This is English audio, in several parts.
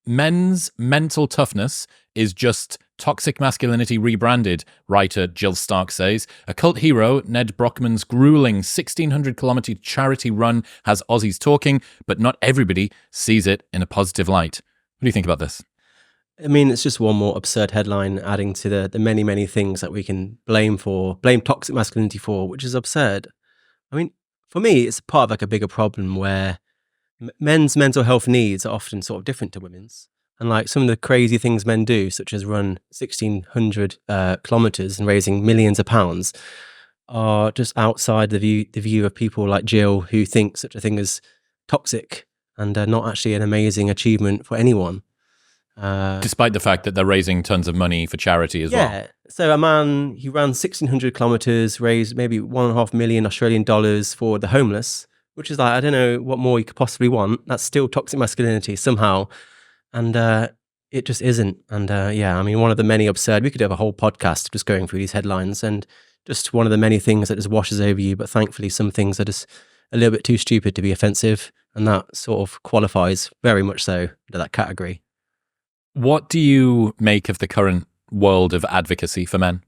Men's mental toughness is just toxic masculinity rebranded, writer Jill Stark says. A cult hero, Ned Brockman's grueling 1,600-kilometre charity run has Aussies talking, but not everybody sees it in a positive light. What do you think about this? I mean, it's just one more absurd headline adding to the many, many things that we can blame toxic masculinity for, which is absurd. I mean, for me, it's part of like a bigger problem where men's mental health needs are often sort of different to women's. And like some of the crazy things men do, such as run 1,600 kilometers and raising millions of pounds, are just outside the view of people like Jill, who think such a thing as toxic and not actually an amazing achievement for anyone. Despite the fact that they're raising tons of money for charity as well. Yeah. So a man, he ran 1,600 kilometers, raised maybe $1.5 million Australian dollars for the homeless, which is like, I don't know what more you could possibly want. That's still toxic masculinity somehow. And it just isn't. And yeah, I mean, one of the many absurd, we could have a whole podcast just going through these headlines and just one of the many things that just washes over you. But thankfully, some things are just a little bit too stupid to be offensive. And that sort of qualifies very much so into that category. What do you make of the current world of advocacy for men?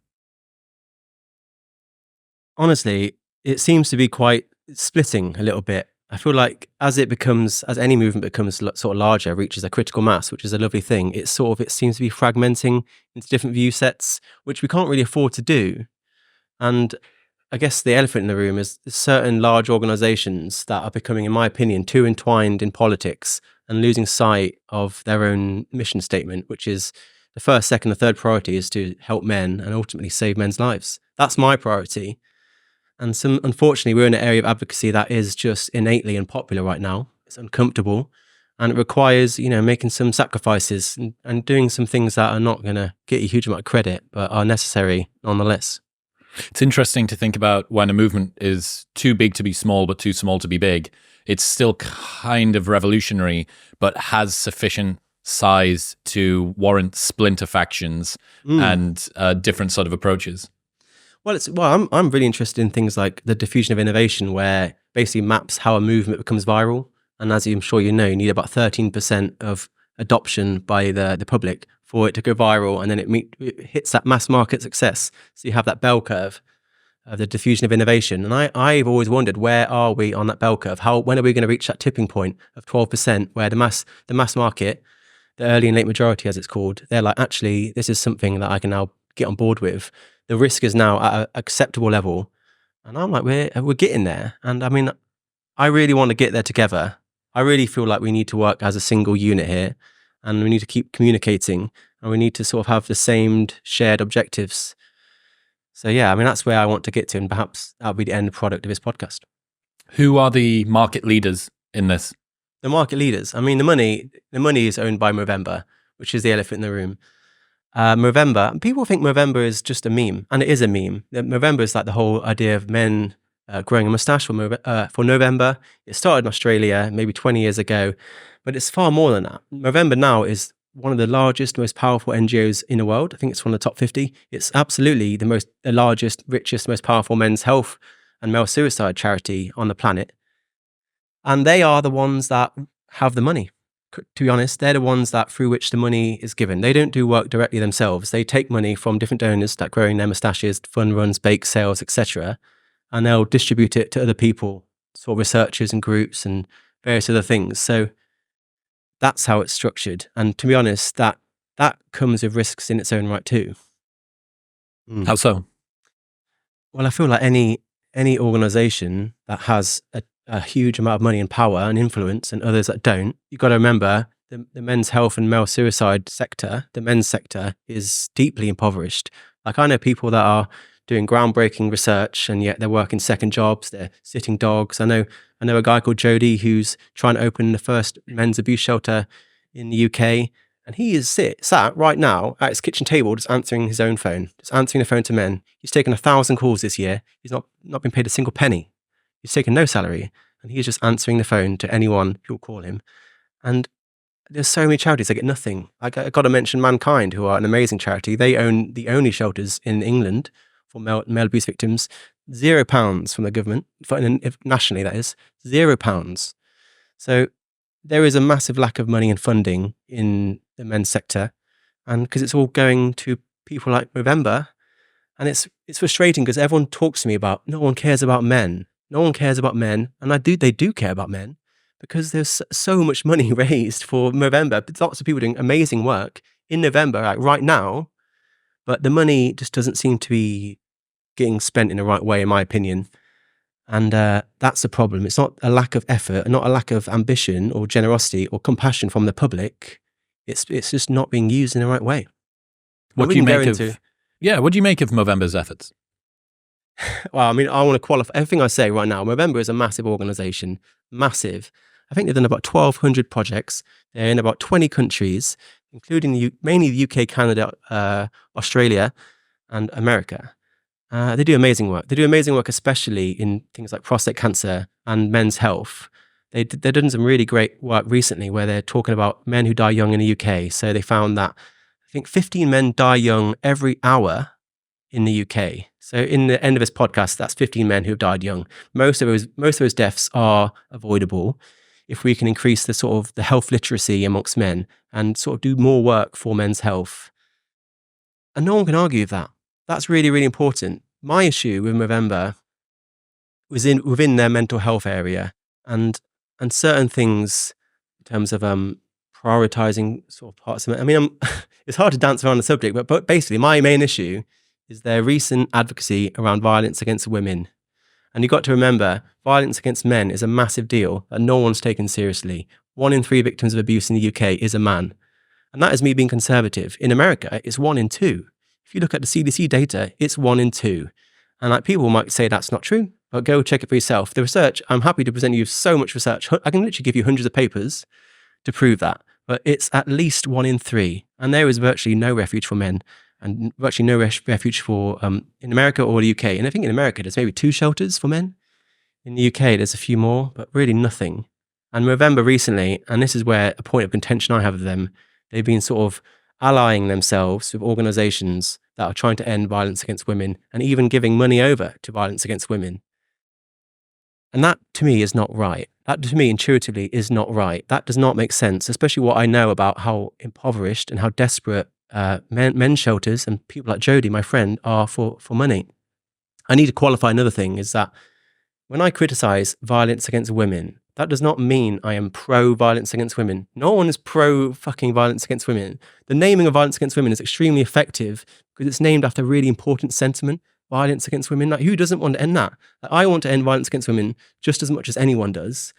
Honestly, it seems to be quite splitting a little bit. I feel like as any movement becomes sort of larger, reaches a critical mass, which is a lovely thing, it seems to be fragmenting into different view sets, which we can't really afford to do. And I guess the elephant in the room is certain large organizations that are becoming, in my opinion, too entwined in politics and losing sight of their own mission statement, which is the first, second, and third priority is to help men and ultimately save men's lives. That's my priority. And unfortunately, we're in an area of advocacy that is just innately unpopular right now. It's uncomfortable and it requires, making some sacrifices and doing some things that are not going to get you a huge amount of credit, but are necessary nonetheless. It's interesting to think about when a movement is too big to be small, but too small to be big. It's still kind of revolutionary, but has sufficient size to warrant splinter factions and different sort of approaches. Well, I'm really interested in things like the diffusion of innovation, where basically maps how a movement becomes viral. And as I'm sure you know, you need about 13% of adoption by the public for it to go viral, and then it hits that mass market success. So you have that bell curve of the diffusion of innovation. And I've always wondered, where are we on that bell curve? When are we going to reach that tipping point of 12%, where the mass market, the early and late majority, as it's called, they're like, actually, this is something that I can now get on board with. The risk is now at an acceptable level. And I'm like, we're getting there. And I mean, I really want to get there together. I really feel like we need to work as a single unit here, and we need to keep communicating, and we need to sort of have the same shared objectives. So yeah, I mean, that's where I want to get to, and perhaps that'll be the end product of this podcast. Who are the market leaders in this? The market leaders. I mean, the money is owned by Movember, which is the elephant in the room. Movember, people think Movember is just a meme, and it is a meme. Movember is like the whole idea of men growing a mustache for November. It started in Australia maybe 20 years ago, but it's far more than that. Movember now is one of the largest, most powerful NGOs in the world. I think it's one of the top 50. It's absolutely the largest, richest, most powerful men's health and male suicide charity on the planet. And they are the ones that have the money. To be honest, they're the ones that through which the money is given. They don't do work directly themselves. They take money from different donors that growing their mustaches, fund runs, bake sales, etc., and they'll distribute it to other people, sort of researchers and groups and various other things. So that's how it's structured. And to be honest, that comes with risks in its own right too. How so? Well, I feel like any organization that has a huge amount of money and power and influence, and others that don't, you've got to remember the men's health and male suicide sector, the men's sector, is deeply impoverished. Like, I know people that are doing groundbreaking research, and yet they're working second jobs, they're sitting dogs. I know a guy called Jody who's trying to open the first men's abuse shelter in the UK, and he is sat right now at his kitchen table just answering his own phone, just answering the phone to men. He's taken 1,000 calls this year. He's not been paid a single penny. He's taken no salary, and he's just answering the phone to anyone who'll call him. And there's so many charities that get nothing. I got to mention Mankind, who are an amazing charity. They own the only shelters in England for male abuse victims. £0 from the government, nationally that is, £0. So there is a massive lack of money and funding in the men's sector, and because it's all going to people like Movember, and it's frustrating because everyone talks to me about no one cares about men, and they do care about men because there's so much money raised for Movember. Lots of people doing amazing work in November, like right now, but the money just doesn't seem to be getting spent in the right way, in my opinion. And that's the problem. It's not a lack of effort, not a lack of ambition or generosity or compassion from the public. It's just not being used in the right way. What do you make of Movember's efforts? Well, I mean, I want to qualify everything I say right now. Movember is a massive organization, massive. I think they've done about 1,200 projects. They're in about 20 countries, including mainly the UK, Canada, Australia, and America. They do amazing work. They do amazing work, especially in things like prostate cancer and men's health. They've done some really great work recently where they're talking about men who die young in the UK. So they found that I think 15 men die young every hour in the UK. So in the end of this podcast, that's 15 men who have died young. Most of those deaths are avoidable if we can increase the health literacy amongst men and sort of do more work for men's health. And no one can argue with that. That's really, really important. My issue with Movember was within their mental health area and certain things in terms of prioritizing sort of parts of it. I mean, it's hard to dance around the subject, but basically my main issue is their recent advocacy around violence against women. And you've got to remember, violence against men is a massive deal that no one's taken seriously. 1 in 3 victims of abuse in the UK is a man. And that is me being conservative. In America, it's 1 in 2. If you look at the CDC data, it's 1 in 2. And like people might say that's not true, but go check it for yourself. The research, I'm happy to present you so much research. I can literally give you hundreds of papers to prove that. But it's at least 1 in 3. And there is virtually no refuge for men and virtually no refuge for in America or the UK. And I think in America, there's maybe 2 shelters for men. In the UK, there's a few more, but really nothing. And Movember recently, and this is where a point of contention I have with them, they've been sort of allying themselves with organizations that are trying to end violence against women and even giving money over to violence against women. And that to me is not right. That to me intuitively is not right. That does not make sense, especially what I know about how impoverished and how desperate men's shelters and people like Jodie, my friend, are for money. I need to qualify another thing is that when I criticize violence against women, that does not mean I am pro-violence against women. No one is pro-fucking violence against women. The naming of violence against women is extremely effective because it's named after a really important sentiment, violence against women. Like, who doesn't want to end that? Like, I want to end violence against women just as much as anyone does.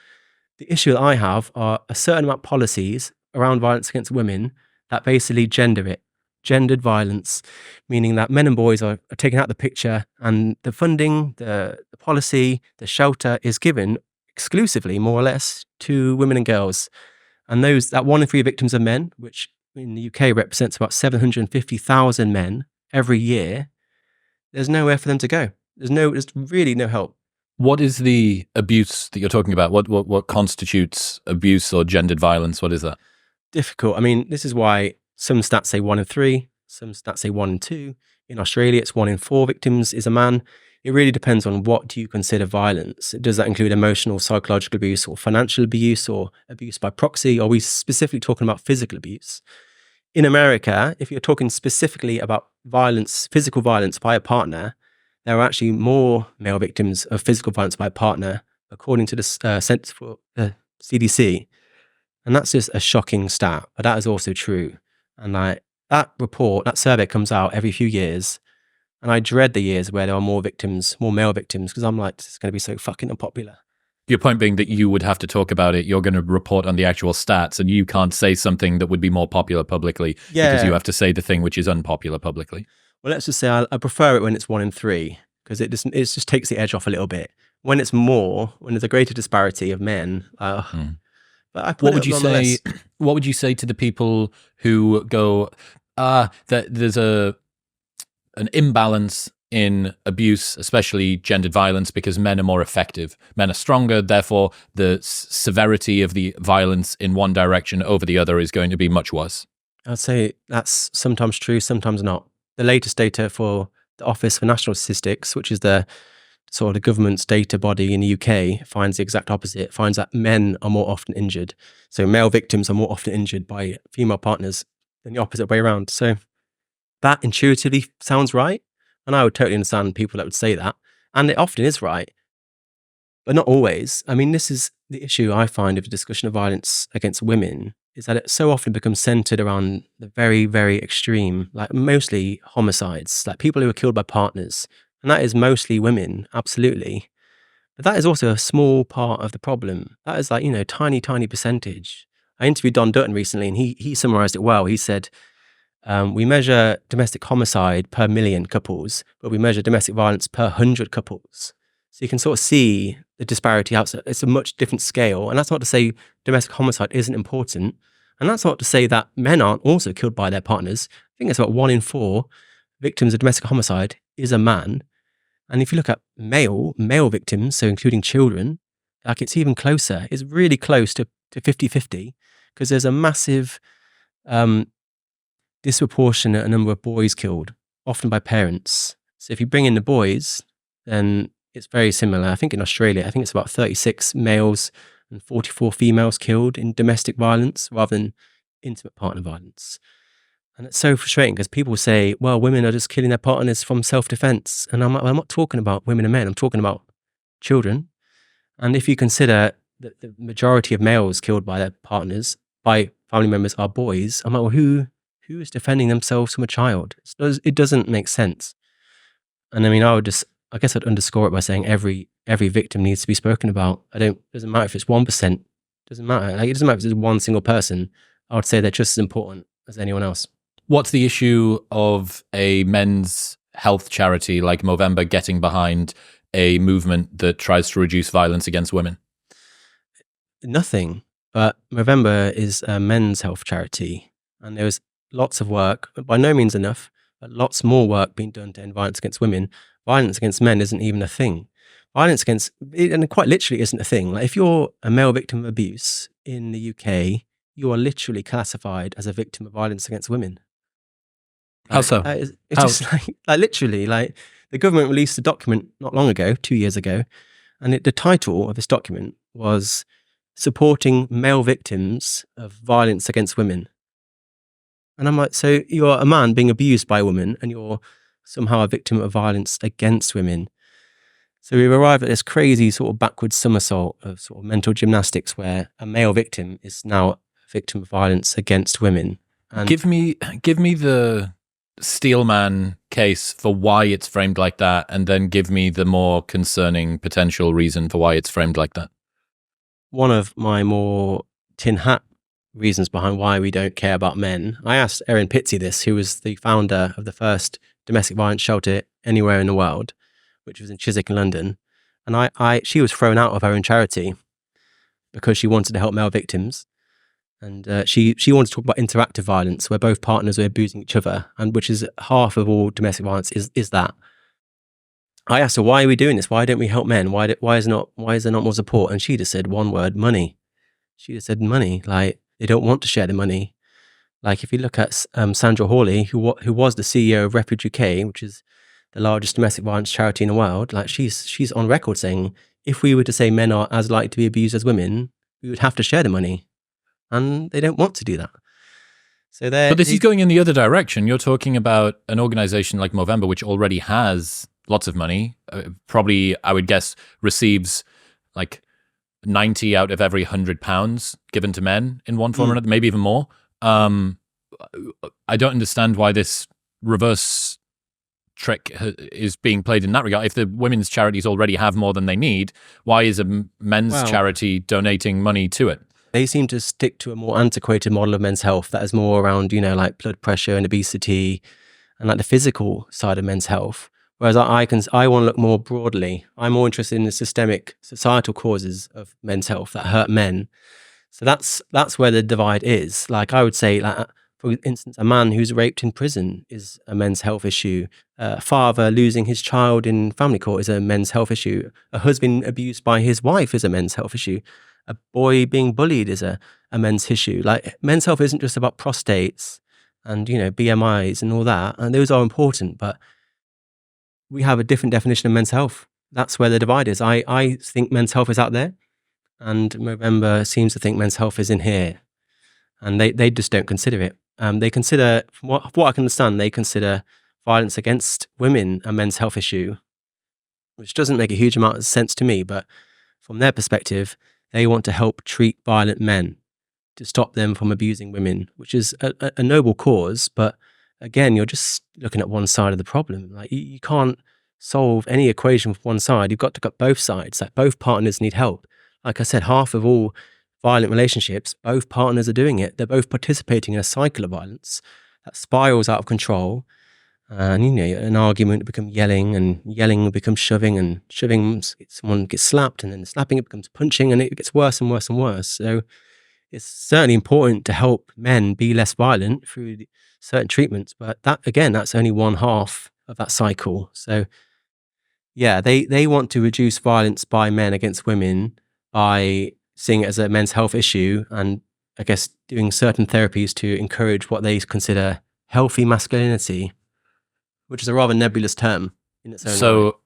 The issue that I have are a certain amount of policies around violence against women that basically gender it. Gendered violence, meaning that men and boys are taken out of the picture and the funding, the policy, the shelter is given exclusively, more or less, to women and girls. And that 1 in 3 victims of men, which in the UK represents about 750,000 men every year, there's nowhere for them to go. There's really no help. What is the abuse that you're talking about? What constitutes abuse or gendered violence? What is that? Difficult. I mean, this is why some stats say 1 in 3, some stats say 1 in 2. In Australia, it's 1 in 4 victims is a man. It really depends on what do you consider violence. Does that include emotional, psychological abuse or financial abuse or abuse by proxy? Or are we specifically talking about physical abuse? In America, if you're talking specifically about violence, physical violence by a partner, there are actually more male victims of physical violence by a partner, according to the Centre for CDC. And that's just a shocking stat, but that is also true. And like that survey comes out every few years. And I dread the years where there are more male victims, because I'm like, it's going to be so fucking unpopular. Your point being that you would have to talk about it, you're going to report on the actual stats, and you can't say something that would be more popular publicly because you have to say the thing which is unpopular publicly. Well, let's just say I prefer it when it's 1 in 3, because it just takes the edge off a little bit. When it's more, when there's a greater disparity of men, but I put what would you say to the people who go, that there's an imbalance in abuse, especially gendered violence, because men are more effective. Men are stronger, therefore the severity of the violence in one direction over the other is going to be much worse. I'd say that's sometimes true, sometimes not. The latest data for the Office for National Statistics, which is the or the government's data body in the UK finds the exact opposite, finds that men are more often injured. So male victims are more often injured by female partners than the opposite way around. So that intuitively sounds right. And I would totally understand people that would say that. And it often is right, but not always. I mean, this is the issue I find of the discussion of violence against women, is that it so often becomes centered around the very, very extreme, like mostly homicides, like people who are killed by partners. And that is mostly women, absolutely. But that is also a small part of the problem. That is like, tiny, tiny percentage. I interviewed Don Dutton recently, and he summarized it well. He said, we measure domestic homicide per million couples, but we measure domestic violence per 100 couples. So you can sort of see the disparity outside. It's a much different scale. And that's not to say domestic homicide isn't important. And that's not to say that men aren't also killed by their partners. I think it's about 1 in 4 victims of domestic homicide is a man. And if you look at male victims, so including children, like it's even closer. It's really close to 50-50, because there's a massive disproportionate number of boys killed, often by parents. So if you bring in the boys, then it's very similar. I think in Australia, I think it's about 36 males and 44 females killed in domestic violence rather than intimate partner violence. And it's so frustrating because people say, well, women are just killing their partners from self-defense. And I'm like, well, I'm not talking about women and men. I'm talking about children. And if you consider that the majority of males killed by their partners, by family members, are boys, I'm like, well, who is defending themselves from a child? It doesn't make sense. And I mean, I guess I'd underscore it by saying every victim needs to be spoken about. Doesn't matter if it's 1%, doesn't matter. Like, it doesn't matter if it's one single person. I would say they're just as important as anyone else. What's the issue of a men's health charity like Movember getting behind a movement that tries to reduce violence against women? Nothing. But Movember is a men's health charity. And there was lots of work, but by no means enough, but lots more work being done to end violence against women. Violence against men isn't even a thing. And quite literally isn't a thing. Like if you're a male victim of abuse in the UK, you are literally classified as a victim of violence against women. How so? It's just like literally, like the government released a document not long ago, 2 years ago, and the title of this document was Supporting Male Victims of Violence Against Women. And I'm like, so you're a man being abused by a woman and you're somehow a victim of violence against women. So we've arrived at this crazy sort of backwards somersault of sort of mental gymnastics where a male victim is now a victim of violence against women. And give me the Steelman case for why it's framed like that, and then give me the more concerning potential reason for why it's framed like that. One of my more tin hat reasons behind why we don't care about men, I asked Erin Pitsey this, who was the founder of the first domestic violence shelter anywhere in the world, which was in Chiswick in London. And she was thrown out of her own charity because she wanted to help male victims. And she wanted to talk about interactive violence, where both partners are abusing each other, and which is half of all domestic violence is that. I asked her, why are we doing this? Why don't we help men? Why is there not more support? And she just said one word, money. She just said money. Like, they don't want to share the money. Like if you look at Sandra Hawley, who was the CEO of Refuge UK, which is the largest domestic violence charity in the world, like she's on record saying, if we were to say men are as likely to be abused as women, we would have to share the money. And they don't want to do that. So but this is going in the other direction. You're talking about an organization like Movember, which already has lots of money, probably, I would guess, receives like 90 out of every £100 given to men in one form or another, maybe even more. I don't understand why this reverse trick is being played in that regard. If the women's charities already have more than they need, why is a men's charity donating money to it? They seem to stick to a more antiquated model of men's health that is more around, like blood pressure and obesity and like the physical side of men's health. Whereas I want to look more broadly. I'm more interested in the systemic societal causes of men's health that hurt men. So that's where the divide is. Like I would say, like for instance, a man who's raped in prison is a men's health issue. A father losing his child in family court is a men's health issue. A husband abused by his wife is a men's health issue. A boy being bullied is a men's issue. Like men's health isn't just about prostates and BMIs and all that, and those are important, but we have a different definition of men's health. that's where the divide is. I think men's health is out there, and Movember seems to think men's health is in here, and they just don't consider it. They consider, from what I can understand, they consider violence against women a men's health issue, which doesn't make a huge amount of sense to me. But from their perspective, they want to help treat violent men to stop them from abusing women, which is a noble cause. But again, you're just looking at one side of the problem. Like you can't solve any equation with one side. You've got to got both sides. Like both partners need help. Like I said, half of all violent relationships, both partners are doing it. They're both participating in a cycle of violence that spirals out of control. And an argument becomes yelling, and yelling becomes shoving, and shoving, someone gets slapped, and then slapping, it becomes punching, and it gets worse and worse and worse. So it's certainly important to help men be less violent through certain treatments. But that, again, that's only one half of that cycle. So yeah, they want to reduce violence by men against women by seeing it as a men's health issue, and I guess doing certain therapies to encourage what they consider healthy masculinity, which is a rather nebulous term in its own right. So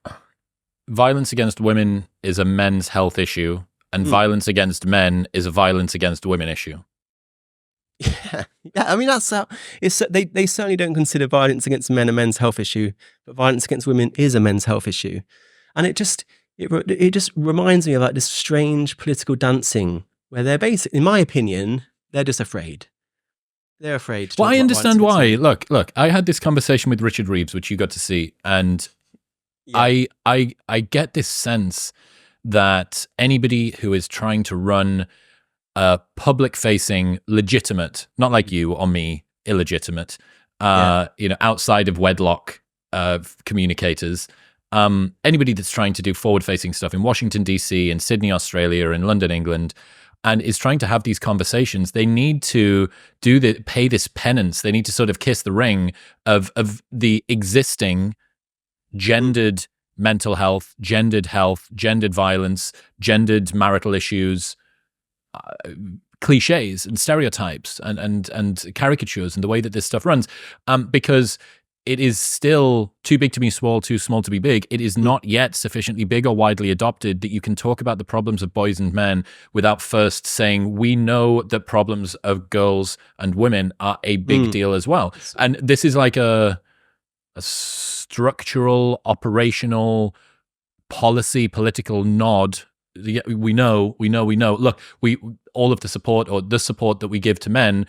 violence against women is a men's health issue, and violence against men is a violence against women issue. Yeah. I mean, that's how they certainly don't consider violence against men a men's health issue, but violence against women is a men's health issue. And it just reminds me of like this strange political dancing where they're basically, in my opinion, they're just afraid. They're afraid. Well, I understand why. Look, I had this conversation with Richard Reeves, which you got to see, and yeah. I get this sense that anybody who is trying to run a public-facing, legitimate, not like you or me, illegitimate, outside of wedlock communicators, anybody that's trying to do forward-facing stuff in Washington, D.C., in Sydney, Australia, in London, England, and is trying to have these conversations, they need to pay this penance. They need to sort of kiss the ring of the existing gendered mental health, gendered violence, gendered marital issues, cliches and stereotypes and caricatures and the way that this stuff runs, because it is still too big to be small, too small to be big. It is not yet sufficiently big or widely adopted that you can talk about the problems of boys and men without first saying, we know that problems of girls and women are a big deal as well. And this is like a structural, operational, policy, political nod. We know. Look, all of the support, or the support that we give to men,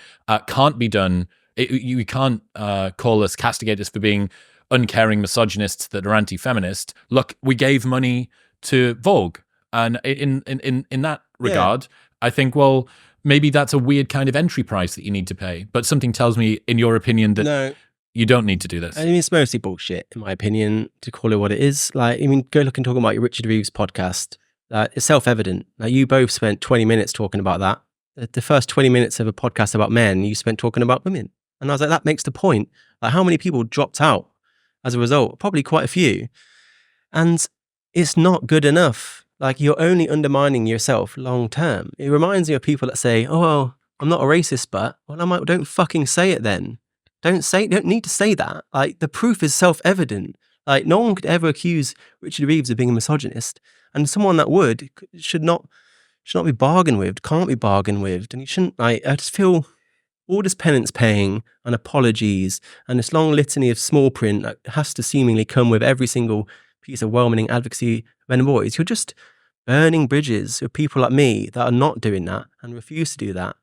can't be done. You can't castigate us for being uncaring misogynists that are anti-feminist. Look, we gave money to Vogue, and in that regard, I think, well, maybe that's a weird kind of entry price that you need to pay. But something tells me, in your opinion, that no, you don't need to do this. I mean, it's mostly bullshit, in my opinion, to call it what it is. Like, I mean, go look and talk about your Richard Reeves podcast. It's self-evident. Like, you both spent 20 minutes talking about that. The first 20 minutes of a podcast about men, you spent talking about women. And I was like, that makes the point. Like, how many people dropped out as a result? Probably quite a few. And it's not good enough. Like, you're only undermining yourself long term. It reminds me of people that say, oh, well, I'm not a racist, but, well, don't fucking say it then. Don't need to say that. Like, the proof is self-evident. Like, no one could ever accuse Richard Reeves of being a misogynist. And someone that would should not be bargained with, can't be bargained with. And you shouldn't, like, I just feel all this penance paying and apologies and this long litany of small print that has to seemingly come with every single piece of well-meaning advocacy men and boys. You're just burning bridges with people like me that are not doing that and refuse to do that.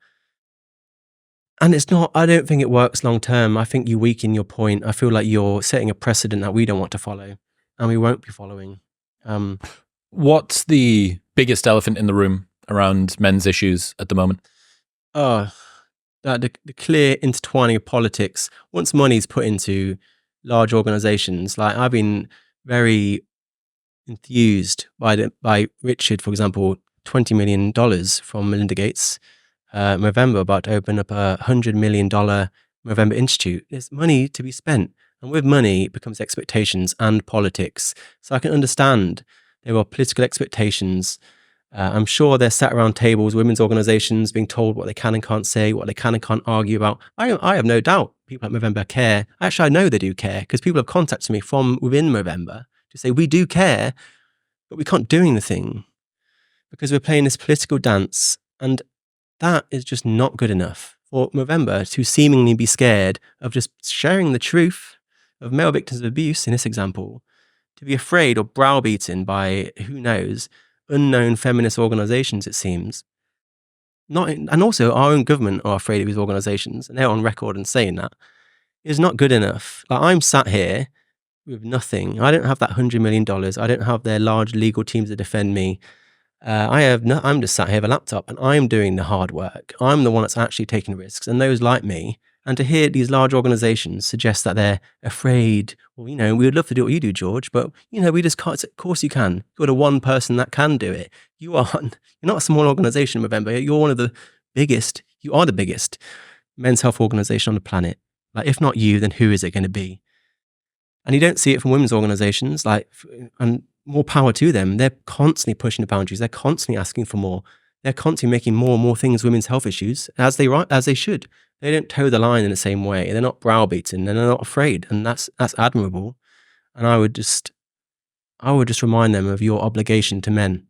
And it's not, I don't think it works long term. I think you weaken your point. I feel like you're setting a precedent that we don't want to follow, and we won't be following. What's the biggest elephant in the room around men's issues at the moment? The clear intertwining of politics. Once money's put into large organizations, like, I've been very enthused by Richard, for example, $20 million from Melinda Gates, Movember, about to open up a $100 million Movember Institute. There's money to be spent. And with money, it becomes expectations and politics. So I can understand there are political expectations. I'm sure they're sat around tables, women's organizations, being told what they can and can't say, what they can and can't argue about. I have no doubt people at Movember care. Actually, I know they do care, because people have contacted me from within Movember to say, we do care, but we can't do anything because we're playing this political dance. And that is just not good enough for Movember to seemingly be scared of just sharing the truth of male victims of abuse, in this example, to be afraid or browbeaten by, who knows, unknown feminist organizations, it seems. And also our own government are afraid of these organizations, and they're on record and saying that. Is not good enough. Like, I'm sat here with nothing. I don't have that $100 million. I don't have their large legal teams to defend me. I'm just sat here with a laptop, and I'm doing the hard work. I'm the one that's actually taking risks, and those like me. And to hear these large organizations suggest that they're afraid, well, we would love to do what you do, George, but, we just can't. Of course you can. You're the one person that can do it. You're not a small organization, Movember. You're one of the biggest. You are the biggest men's health organization on the planet. Like, if not you, then who is it going to be? And you don't see it from women's organizations, and more power to them. They're constantly pushing the boundaries. They're constantly asking for more. They're constantly making more and more things women's health issues, as they should. They don't toe the line in the same way. They're not browbeaten, and they're not afraid, and that's admirable. And I would just remind them of your obligation to men.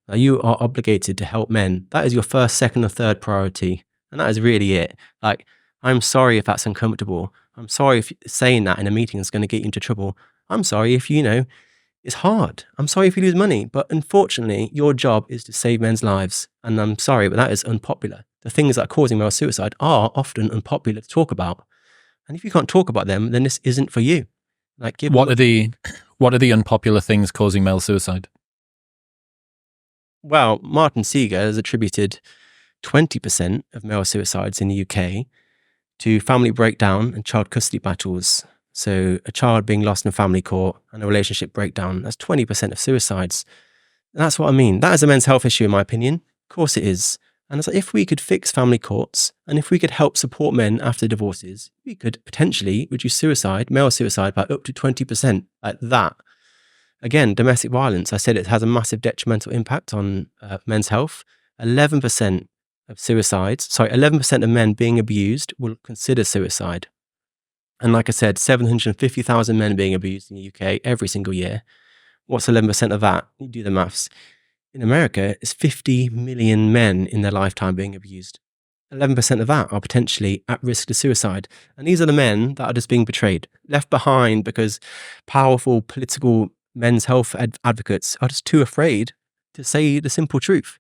Now, you are obligated to help men. That is your first, second, or third priority, and that is really it. Like, I'm sorry if that's uncomfortable. I'm sorry if saying that in a meeting is going to get you into trouble. I'm sorry if it's hard. I'm sorry if you lose money, but unfortunately, your job is to save men's lives. And I'm sorry, but that is unpopular. The things that are causing male suicide are often unpopular to talk about. And if you can't talk about them, then this isn't for you. What are the unpopular things causing male suicide? Well, Martin Seeger has attributed 20% of male suicides in the UK to family breakdown and child custody battles. So a child being lost in family court and a relationship breakdown, that's 20% of suicides. And that's what I mean. That is a men's health issue, in my opinion. Of course it is. And it's like, if we could fix family courts, and if we could help support men after divorces, we could potentially reduce male suicide by up to 20%, like that. Again, domestic violence, I said it has a massive detrimental impact on men's health. 11% of men being abused will consider suicide. And like I said, 750,000 men being abused in the UK every single year. What's 11% of that? You do the maths. In America, it's 50 million men in their lifetime being abused. 11% of that are potentially at risk to suicide. And these are the men that are just being betrayed, left behind because powerful political men's health advocates are just too afraid to say the simple truth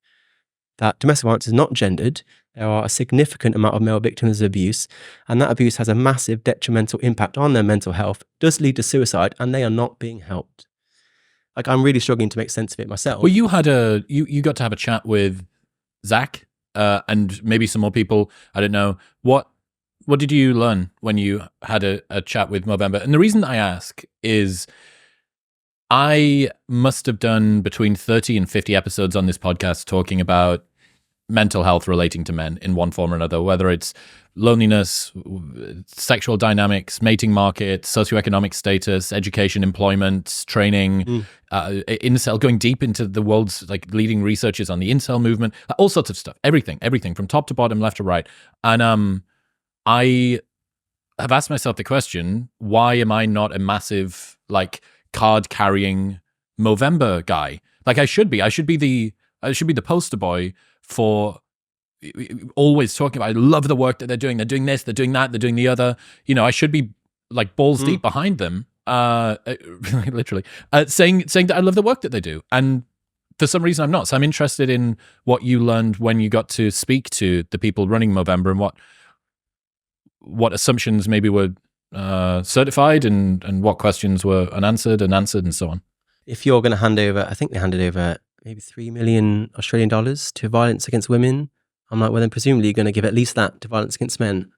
that domestic violence is not gendered. There are a significant amount of male victims of abuse, and that abuse has a massive detrimental impact on their mental health, does lead to suicide, and they are not being helped. Like, I'm really struggling to make sense of it myself. Well, you got to have a chat with Zach and maybe some more people. I don't know. What did you learn when you had a chat with Movember? And the reason I ask is I must have done between 30 and 50 episodes on this podcast talking about mental health relating to men in one form or another, whether it's loneliness, sexual dynamics, mating market, socioeconomic status, education, employment, training, incel, going deep into the world's leading researchers on the incel movement, all sorts of stuff, everything from top to bottom, left to right. And I have asked myself the question, why am I not a massive card carrying Movember guy? I should be the poster boy for always talking about, I love the work that they're doing this, they're doing that, they're doing the other. I should be balls deep behind them, literally, saying that I love the work that they do. And for some reason I'm not. So I'm interested in what you learned when you got to speak to the people running Movember, and what assumptions maybe were certified and what questions were unanswered and answered, and so on. If you're going to hand over, I think they handed over maybe $3 million Australian dollars to violence against women. I'm like, well, then presumably you're going to give at least that to violence against men.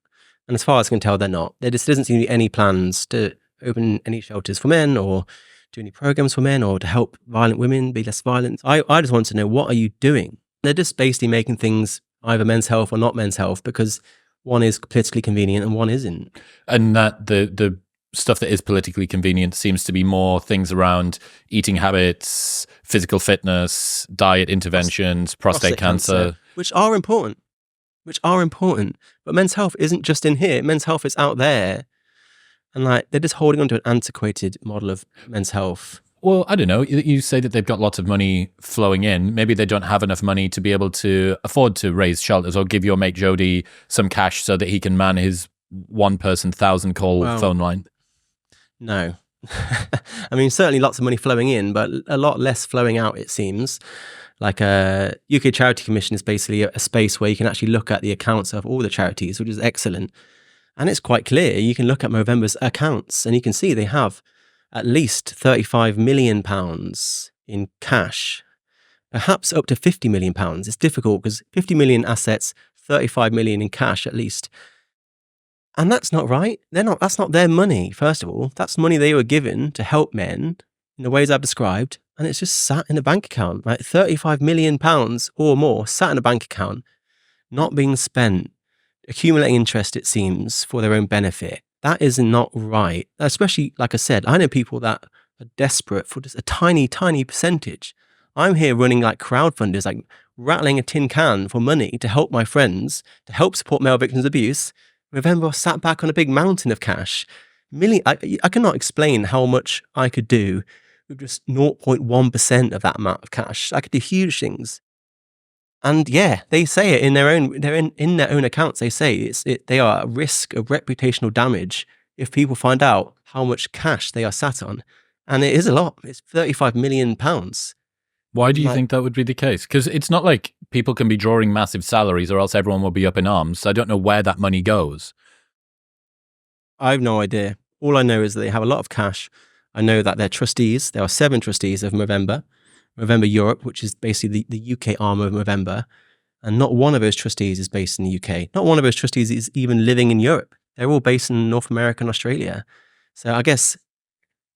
And as far as I can tell, they're not. There just doesn't seem to be any plans to open any shelters for men or do any programs for men or to help violent women be less violent. I just want to know, what are you doing? They're just basically making things either men's health or not men's health because one is politically convenient and one isn't. And that the stuff that is politically convenient seems to be more things around eating habits, physical fitness, diet interventions, prostate cancer. Which are important. But men's health isn't just in here. Men's health is out there. And they're just holding on to an antiquated model of men's health. Well, I don't know. You say that they've got lots of money flowing in. Maybe they don't have enough money to be able to afford to raise shelters or give your mate Jody some cash so that he can man his one-person 1,000-call phone line. No. I mean, certainly lots of money flowing in, but a lot less flowing out, it seems. Like a UK Charity Commission is basically a space where you can actually look at the accounts of all the charities, which is excellent. And it's quite clear. You can look at Movember's accounts and you can see they have at least £35 million in cash, perhaps up to £50 million. It's difficult because 50 million assets, 35 million in cash at least. And that's not right. That's not their money, first of all. That's money they were given to help men in the ways I've described. And it's just sat in a bank account, like £35 million or more sat in a bank account, not being spent, accumulating interest, it seems, for their own benefit. That is not right. Especially, like I said, I know people that are desperate for just a tiny, tiny percentage. I'm here running like crowdfunders, like rattling a tin can for money to help my friends, to help support male victims of abuse. Movember sat back on a big mountain of cash. I cannot explain how much I could do with just 0.1% of that amount of cash. I could do huge things. And yeah, they say it in their own accounts. They say they are at risk of reputational damage if people find out how much cash they are sat on. And it is a lot. It's £35 million. Why do you think that would be the case? Because it's not like people can be drawing massive salaries or else everyone will be up in arms. So I don't know where that money goes. I have no idea. All I know is that they have a lot of cash. I know that they're trustees. There are 7 trustees of Movember Europe, which is basically the UK arm of Movember. And not one of those trustees is based in the UK. Not one of those trustees is even living in Europe. They're all based in North America and Australia. So I guess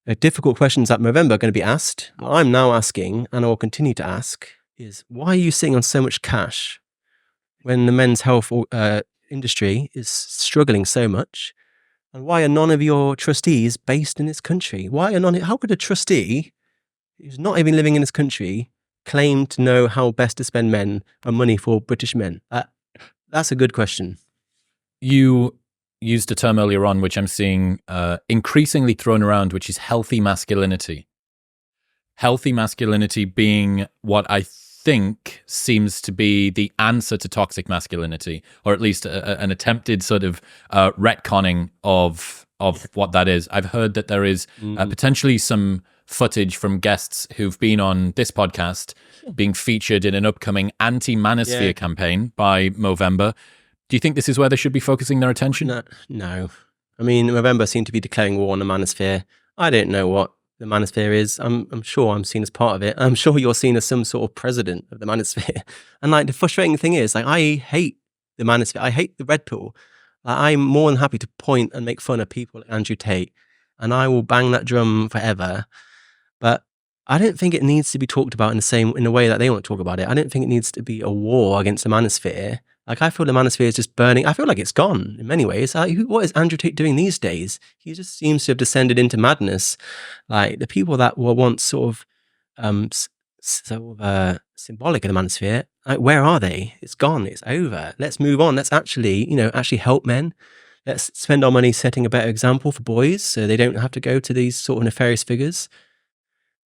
the difficult questions that Movember are going to be asked, what I'm now asking, and I will continue to ask, is why are you sitting on so much cash when the men's health industry is struggling so much? And why are none of your trustees based in this country? How could a trustee who's not even living in this country claim to know how best to spend money for British men? That's a good question. You used a term earlier on, which I'm seeing increasingly thrown around, which is healthy masculinity. Healthy masculinity being what I think seems to be the answer to toxic masculinity, or at least an attempted sort of retconning of what that is. I've heard that there is potentially some footage from guests who've been on this podcast being featured in an upcoming Anti-Manosphere campaign by Movember. Do you think this is where they should be focusing their attention? No. I mean, Movember seem to be declaring war on the manosphere. I don't know what the manosphere is. I'm sure I'm seen as part of it. I'm sure you're seen as some sort of president of the manosphere. And like the frustrating thing is, like, I hate the manosphere. I hate the red pill. I'm more than happy to point and make fun of people like Andrew Tate, and I will bang that drum forever. But I don't think it needs to be talked about in the way that they want to talk about it. I don't think it needs to be a war against the manosphere. Like, I feel the manosphere is just burning. I feel like it's gone in many ways. What is Andrew Tate doing these days? He just seems to have descended into madness. Like, the people that were once sort of symbolic of the manosphere, like, where are they? It's gone. It's over. Let's move on. Let's actually help men. Let's spend our money setting a better example for boys so they don't have to go to these sort of nefarious figures.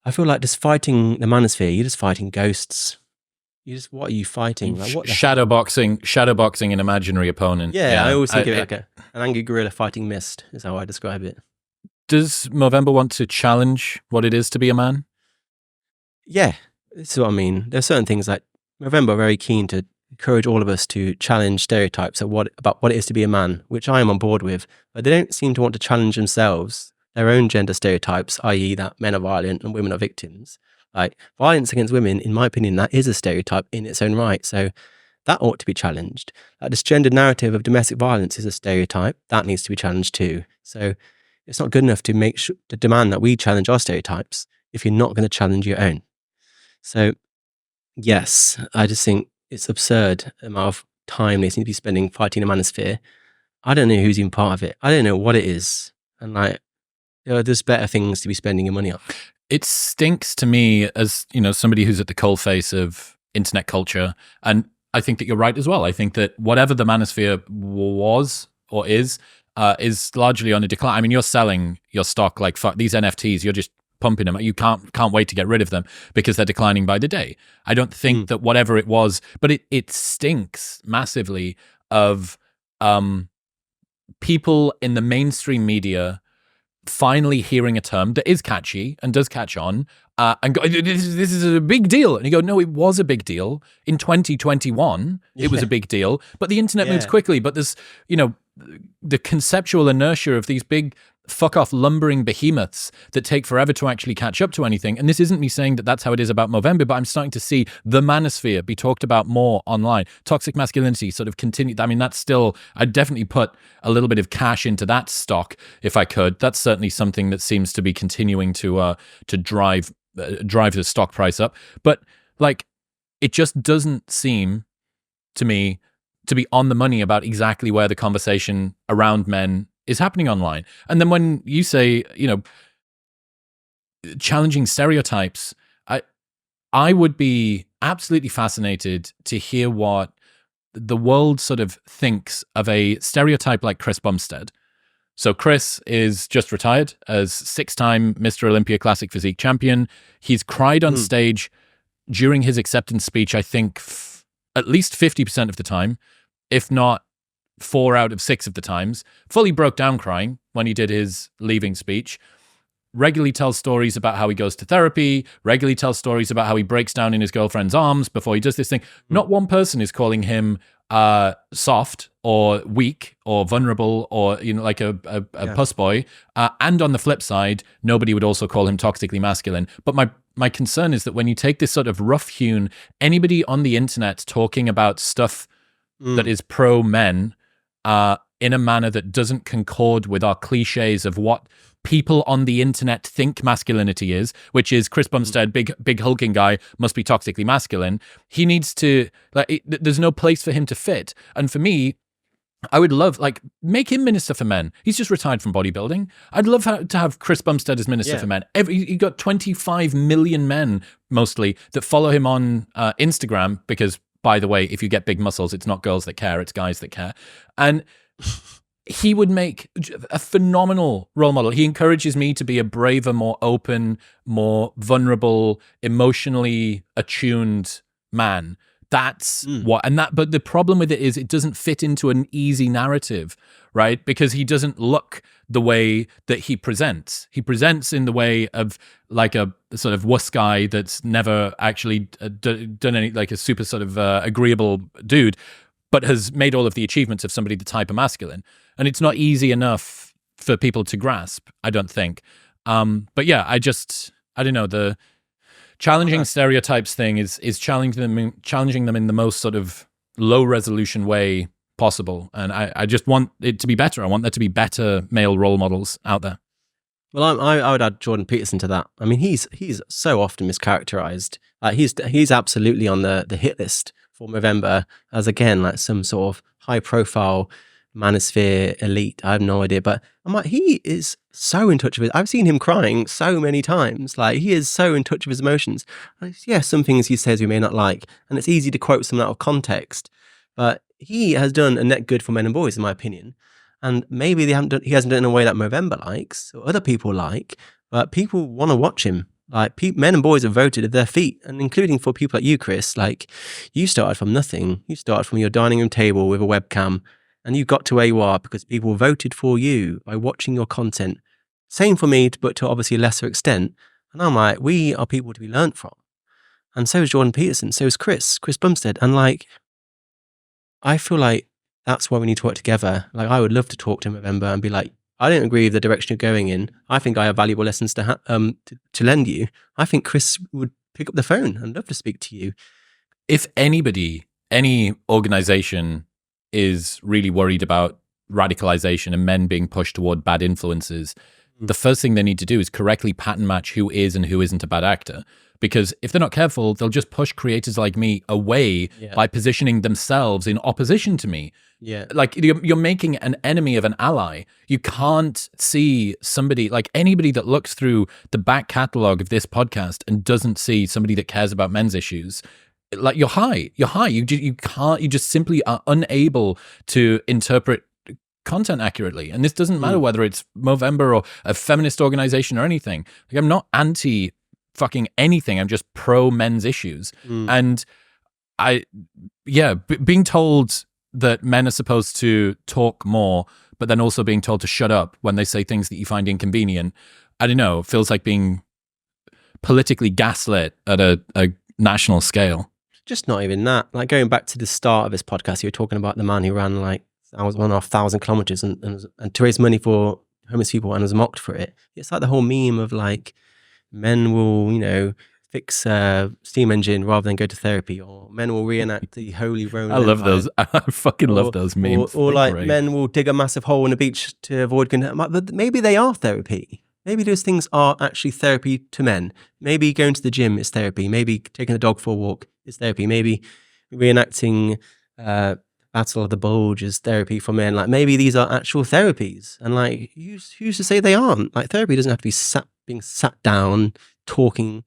I feel like just fighting the manosphere, you're just fighting ghosts. What are you fighting? Like, what shadowboxing an imaginary opponent. Yeah, I always think of it like an angry gorilla fighting mist is how I describe it. Does Movember want to challenge what it is to be a man? Yeah, that's what I mean. There are certain things like Movember are very keen to encourage all of us to challenge stereotypes about what it is to be a man, which I am on board with. But they don't seem to want to challenge themselves, their own gender stereotypes, i.e. that men are violent and women are victims. Like, violence against women, in my opinion, that is a stereotype in its own right. So that ought to be challenged. This gendered narrative of domestic violence is a stereotype. That needs to be challenged too. So it's not good enough to demand that we challenge our stereotypes if you're not going to challenge your own. So yes, I just think it's absurd the amount of time they seem to be spending fighting the manosphere. I don't know who's even part of it. I don't know what it is. And like, there's better things to be spending your money on. It stinks to me as, somebody who's at the coalface of internet culture. And I think that you're right as well. I think that whatever the manosphere was or is largely on a decline. I mean, you're selling your stock like fuck these NFTs. You're just pumping them. You can't wait to get rid of them because they're declining by the day. I don't think that whatever it was, but it stinks massively of people in the mainstream media finally hearing a term that is catchy and does catch on, and go, this is a big deal. And you go, no, it was a big deal in 2021. It was a big deal, but the internet moves quickly. But there's, the conceptual inertia of these big fuck off lumbering behemoths that take forever to actually catch up to anything. And this isn't me saying that that's how it is about Movember, but I'm starting to see the manosphere be talked about more online. Toxic masculinity sort of continue. I mean, that's still, I'd definitely put a little bit of cash into that stock if I could. That's certainly something that seems to be continuing to drive the stock price up. But like, it just doesn't seem to me to be on the money about exactly where the conversation around men is happening online. And then when you say, challenging stereotypes, I would be absolutely fascinated to hear what the world sort of thinks of a stereotype like Chris Bumstead. So Chris is just retired as 6-time Mr. Olympia Classic Physique champion. He's cried on stage during his acceptance speech, I think at least 50% of the time, if not 4 out of 6 of the times, fully broke down crying when he did his leaving speech. Regularly tells stories about how he goes to therapy, regularly tells stories about how he breaks down in his girlfriend's arms before he does this thing. Not one person is calling him soft or weak or vulnerable or like a puss boy. And on the flip side, nobody would also call him toxically masculine. But my concern is that when you take this sort of rough-hewn, anybody on the internet talking about stuff that is pro-men, in a manner that doesn't concord with our cliches of what people on the internet think masculinity is, which is Chris Bumstead, big hulking guy, must be toxically masculine. He needs to, there's no place for him to fit. And for me, I would love, make him Minister for Men. He's just retired from bodybuilding. I'd love to have Chris Bumstead as Minister for Men. He got 25 million men, mostly, that follow him on Instagram because, by the way, if you get big muscles, it's not girls that care, it's guys that care. And he would make a phenomenal role model. He encourages me to be a braver, more open, more vulnerable, emotionally attuned man. That's but the problem with it is it doesn't fit into an easy narrative, right? Because he doesn't look the way that he presents. He presents in the way of like a sort of wuss guy that's never actually done any, like a super sort of agreeable dude, but has made all of the achievements of somebody that's hyper masculine. And it's not easy enough for people to grasp, I don't think. But yeah, I don't know, the challenging stereotypes thing is challenging them in the most sort of low resolution way possible. And I just want it to be better. I want there to be better male role models out there. Well, I would add Jordan Peterson to that. I mean, he's so often mischaracterized. He's absolutely on the hit list for Movember as, again, like some sort of high profile manosphere elite. I have no idea, but I'm like, he is so in touch with it. I've seen him crying so many times. Like, he is so in touch with his emotions. Yeah, some things he says we may not like, and it's easy to quote something out of context, but he has done a net good for men and boys, in my opinion. And maybe he hasn't done it in a way that Movember likes or other people like, but people want to watch him. Like, men and boys have voted with their feet, and including for people like you, Chris. Like, you started from nothing. You started from your dining room table with a webcam, and you got to where you are because people voted for you by watching your content. Same for me, but to obviously a lesser extent. And I'm like, we are people to be learnt from. And so is Jordan Peterson, so is Chris Bumstead. And like, I feel like that's why we need to work together. Like, I would love to talk to him in November and be like, I don't agree with the direction you're going in. I think I have valuable lessons to lend you. I think Chris would pick up the phone and love to speak to you. If anybody, any organization is really worried about radicalization and men being pushed toward bad influences, the first thing they need to do is correctly pattern match who is and who isn't a bad actor. Because if they're not careful, they'll just push creators like me away by positioning themselves in opposition to me. Yeah, like you're making an enemy of an ally. You can't see somebody, like anybody that looks through the back catalog of this podcast and doesn't see somebody that cares about men's issues. Like, you're high. You can't. You just simply are unable to interpret content accurately. And this doesn't matter whether it's Movember or a feminist organization or anything. Like, I'm not anti fucking anything. I'm just pro men's issues. And being told that men are supposed to talk more, but then also being told to shut up when they say things that you find inconvenient, I don't know, it feels like being politically gaslit at a national scale. Just not even that. Like, going back to the start of this podcast, you were talking about the man who ran like 1,500 kilometers and to raise money for homeless people and was mocked for it. It's like the whole meme of like, men will, fix a steam engine rather than go to therapy, or men will reenact the Holy Roman I love Empire. those. I fucking love those memes. Or like, great. Men will dig a massive hole in the beach to avoid but maybe they are therapy. Maybe those things are actually therapy to men. Maybe going to the gym is therapy. Maybe taking the dog for a walk is therapy. Maybe reenacting Battle of the Bulge is therapy for men. Like, maybe these are actual therapies. And like, who's to say they aren't? Like, therapy doesn't have to be being sat down talking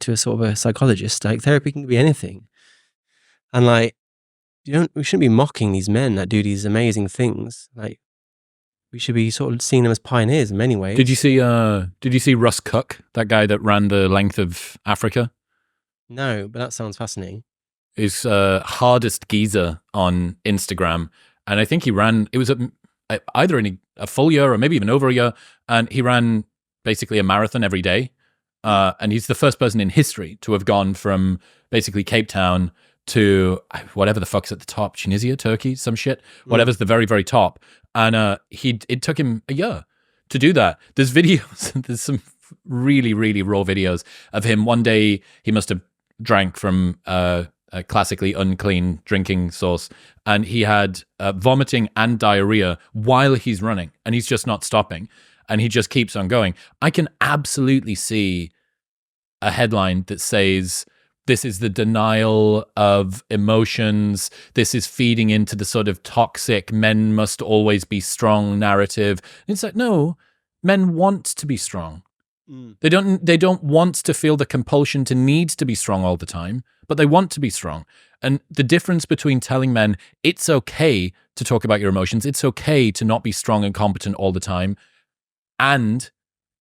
to a sort of a psychologist. Like, therapy can be anything. And like, we shouldn't be mocking these men that do these amazing things. Like, we should be sort of seeing them as pioneers in many ways. Did you see Russ Cook, that guy that ran the length of Africa? No, but that sounds fascinating. He's hardest geezer on Instagram, and I think he ran. It was either in a full year or maybe even over a year, and he ran basically a marathon every day. And he's the first person in history to have gone from basically Cape Town to whatever the fuck's at the top, Tunisia, Turkey, some shit, whatever's the very, very top. And it took him a year to do that. There's videos, there's some really, really raw videos of him. One day he must have drank from a classically unclean drinking source, and he had vomiting and diarrhea while he's running, and he's just not stopping, and he just keeps on going. I can absolutely see a headline that says, this is the denial of emotions. This is feeding into the sort of toxic men must always be strong narrative. And it's like, no, men want to be strong. They don't want to feel the compulsion to need to be strong all the time, but they want to be strong. And the difference between telling men it's okay to talk about your emotions, it's okay to not be strong and competent all the time, and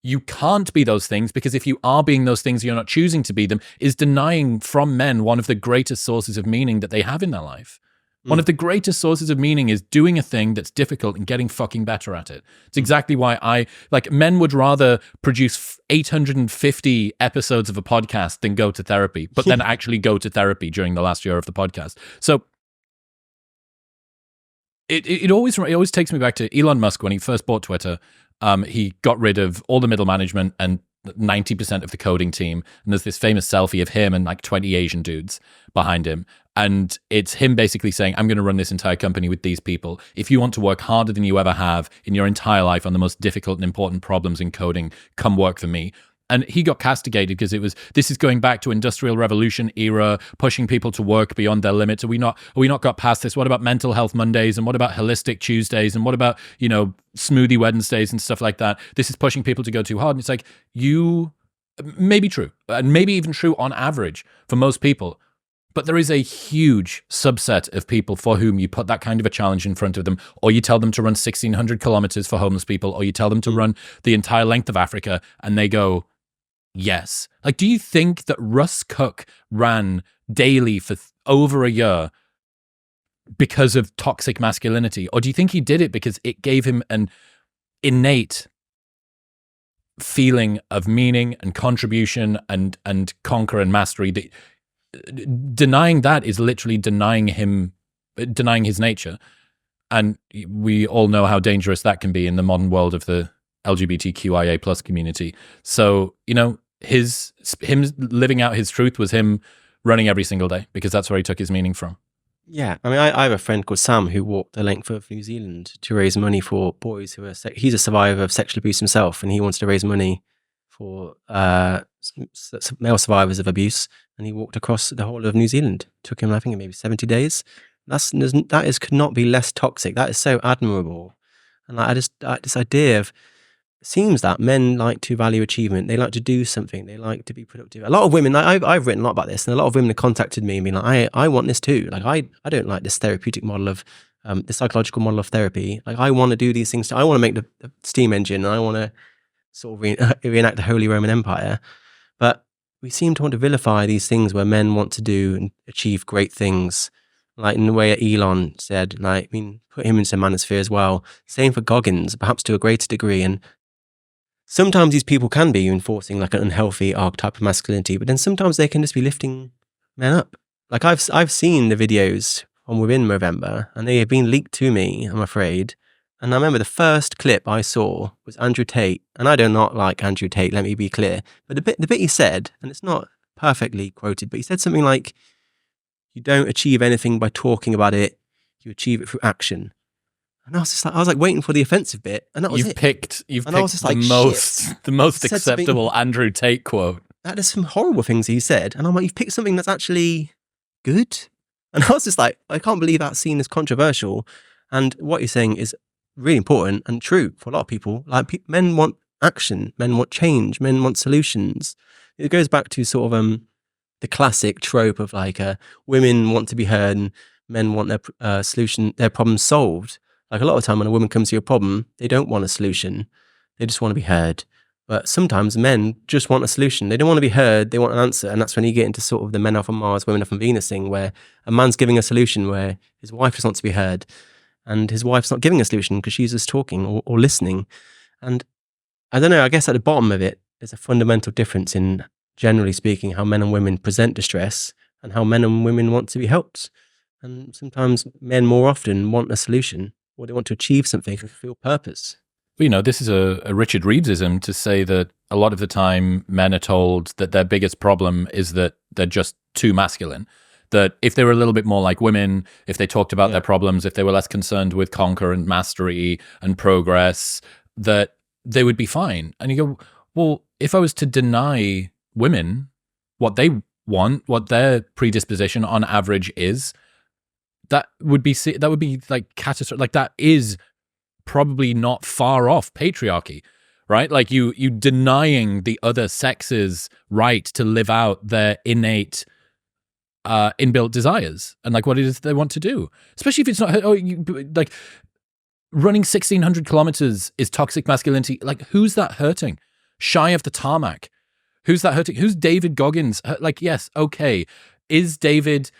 you can't be those things, because if you are being those things, you're not choosing to be them, is denying from men one of the greatest sources of meaning that they have in their life. One of the greatest sources of meaning is doing a thing that's difficult and getting fucking better at it. It's exactly why men would rather produce 850 episodes of a podcast than go to therapy, but then actually go to therapy during the last year of the podcast. So it always takes me back to Elon Musk when he first bought Twitter. He got rid of all the middle management and 90% of the coding team. And there's this famous selfie of him and like 20 Asian dudes behind him. And it's him basically saying, I'm going to run this entire company with these people. If you want to work harder than you ever have in your entire life on the most difficult and important problems in coding, come work for me. And he got castigated because this is going back to Industrial Revolution era, pushing people to work beyond their limits. Are we not got past this? What about Mental Health Mondays? And what about Holistic Tuesdays? And what about, Smoothie Wednesdays and stuff like that? This is pushing people to go too hard. And it's like, may be true, and maybe even true on average for most people. But there is a huge subset of people for whom you put that kind of a challenge in front of them, or you tell them to run 1,600 kilometers for homeless people, or you tell them to run the entire length of Africa, and they go, yes. Like, do you think that Russ Cook ran daily for over a year because of toxic masculinity? Or do you think he did it because it gave him an innate feeling of meaning and contribution and conquer and mastery? Denying that is literally denying his nature. And we all know how dangerous that can be in the modern world of the LGBTQIA plus community. So, him living out his truth was him running every single day, because that's where he took his meaning from. Yeah. I mean, I have a friend called Sam who walked the length of New Zealand to raise money for boys who are, he's a survivor of sexual abuse himself, and he wants to raise money for male survivors of abuse. And he walked across the whole of New Zealand. Took him, I think, maybe 70 days. Could not be less toxic. That is so admirable. And this idea of seems that men like to value achievement. They like to do something. They like to be productive. A lot of women, I've written a lot about this, and a lot of women have contacted me and been like, I want this too. Like, I don't like this therapeutic model of, the psychological model of therapy. Like, I want to do these things. I want to make the steam engine, and I want to sort of reenact the Holy Roman Empire. But we seem to want to vilify these things where men want to do and achieve great things. Like in the way that Elon said, like, I mean, put him into manosphere as well. Same for Goggins, perhaps to a greater degree. And sometimes these people can be enforcing like an unhealthy archetype of masculinity, but then sometimes they can just be lifting men up. Like I've seen the videos from within Movember, and they have been leaked to me, I'm afraid. And I remember the first clip I saw was Andrew Tate, and I do not like Andrew Tate, let me be clear. But the bit he said, and it's not perfectly quoted, but he said something like, you don't achieve anything by talking about it, you achieve it through action. And I was just like, I was like waiting for the offensive bit, and that was it. You've picked And I was just like, the most Said acceptable something- Andrew Tate quote. There's some horrible things he said, and I'm like, you've picked something that's actually good. And I was just like, I can't believe that's seen as controversial. And what you're saying is really important and true for a lot of people. Like men want action, men want change, men want solutions. It goes back to sort of the classic trope of like women want to be heard and men want their problems solved. Like a lot of the time when a woman comes to your problem, they don't want a solution. They just want to be heard. But sometimes men just want a solution. They don't want to be heard. They want an answer. And that's when you get into sort of the men are from Mars, women are from Venus thing, where a man's giving a solution where his wife just wants to be heard. And his wife's not giving a solution because she's just talking or listening. And I don't know, I guess at the bottom of it, there's a fundamental difference in, generally speaking, how men and women present distress and how men and women want to be helped. And sometimes men more often want a solution, or they want to achieve something and feel purpose. You know, this is a Richard Reevesism to say that a lot of the time men are told that their biggest problem is that they're just too masculine. That if they were a little bit more like women, if they talked about their problems, if they were less concerned with conquer and mastery and progress, that they would be fine. And you go, well, if I was to deny women what they want, what their predisposition on average is, that would be like catastrophic. Like that is probably not far off patriarchy, right? Like you denying the other sex's right to live out their innate inbuilt desires and like what it is they want to do, especially if it's not like running 1,600 kilometers is toxic masculinity. Like who's that hurting? Shy of the tarmac. Who's that hurting? Who's David Goggins? Like, yes, okay. Is David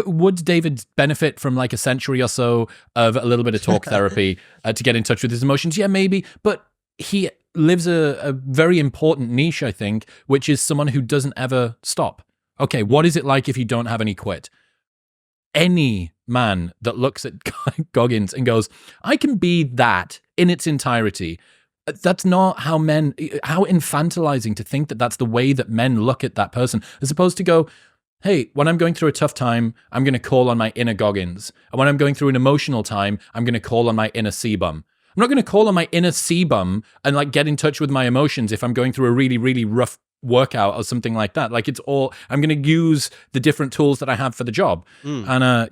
would David benefit from like a century or so of a little bit of talk therapy to get in touch with his emotions? Yeah, maybe. But he lives a very important niche, I think, which is someone who doesn't ever stop. Okay, what is it like if you don't have any quit? Any man that looks at Goggins and goes, I can be that in its entirety. That's not how infantilizing to think that that's the way that men look at that person, as opposed to go, hey, when I'm going through a tough time, I'm going to call on my inner Goggins. And when I'm going through an emotional time, I'm going to call on my inner Sebum. I'm not going to call on my inner Sebum and like get in touch with my emotions if I'm going through a really, really rough workout or something like that. Like I'm going to use the different tools that I have for the job. And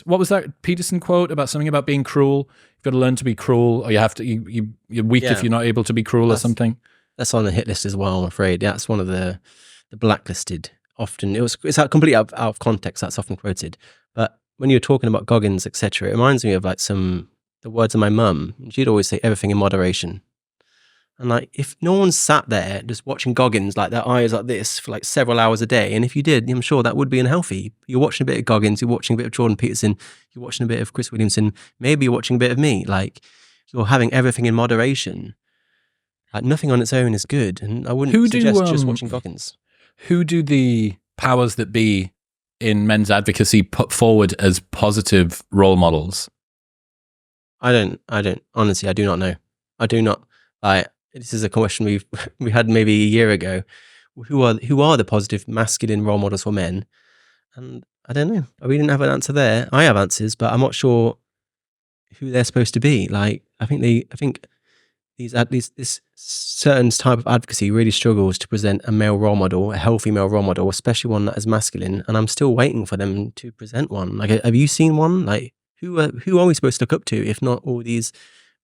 what was that Peterson quote about something about being cruel? You've got to learn to be cruel, or you're weak if you're not able to be cruel or something. That's on the hit list as well, I'm afraid. Yeah, that's one of the blacklisted. Often it's completely out of context. That's often quoted. But when you're talking about Goggins, etc., it reminds me of like the words of my mum. She'd always say everything in moderation. And like, if no one sat there just watching Goggins, like their eyes like this for like several hours a day, and if you did, I'm sure that would be unhealthy. You're watching a bit of Goggins, you're watching a bit of Jordan Peterson, you're watching a bit of Chris Williamson, maybe you're watching a bit of me. Like, you're having everything in moderation. Like, nothing on its own is good. And I wouldn't suggest just watching Goggins. Who do the powers that be in men's advocacy put forward as positive role models? I don't. Honestly, I do not know. I do not. This is a question we had maybe a year ago. Who are the positive masculine role models for men? And I don't know. We didn't have an answer there. I have answers, but I'm not sure who they're supposed to be. Like, I think this certain type of advocacy really struggles to present a male role model, a healthy male role model, especially one that is masculine. And I'm still waiting for them to present one. Like, have you seen one? Like, who are we supposed to look up to if not all these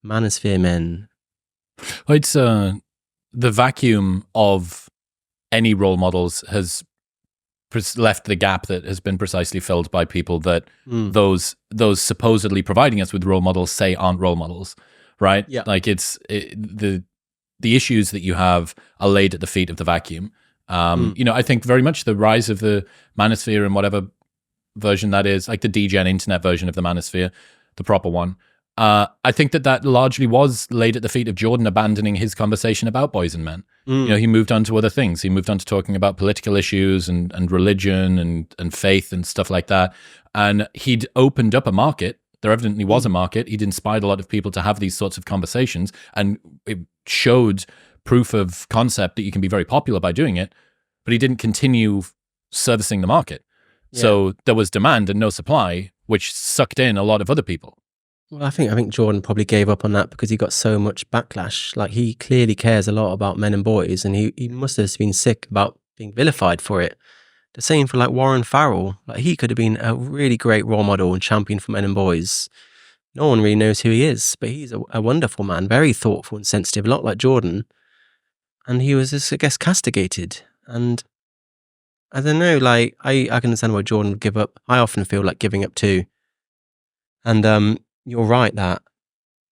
manosphere men? Well, it's the vacuum of any role models has left the gap that has been precisely filled by people that those supposedly providing us with role models say aren't role models, right? Yeah. Like the issues that you have are laid at the feet of the vacuum. I think very much the rise of the manosphere and whatever version that is, like the degen internet version of the manosphere, the proper one. I think that largely was laid at the feet of Jordan abandoning his conversation about boys and men. He moved on to other things. He moved on to talking about political issues and religion and faith and stuff like that. And he'd opened up a market. There evidently was a market. He'd inspired a lot of people to have these sorts of conversations, and it showed proof of concept that you can be very popular by doing it, but he didn't continue servicing the market. Yeah. So there was demand and no supply, which sucked in a lot of other people. Well, I think Jordan probably gave up on that because he got so much backlash. Like, he clearly cares a lot about men and boys, and he must have been sick about being vilified for it. The same for like Warren Farrell. Like, he could have been a really great role model and champion for men and boys. No one really knows who he is, but he's a wonderful man, very thoughtful and sensitive, a lot like Jordan. And he was just, I guess, castigated. And I don't know, like, I can understand why Jordan would give up. I often feel like giving up too. And you're right that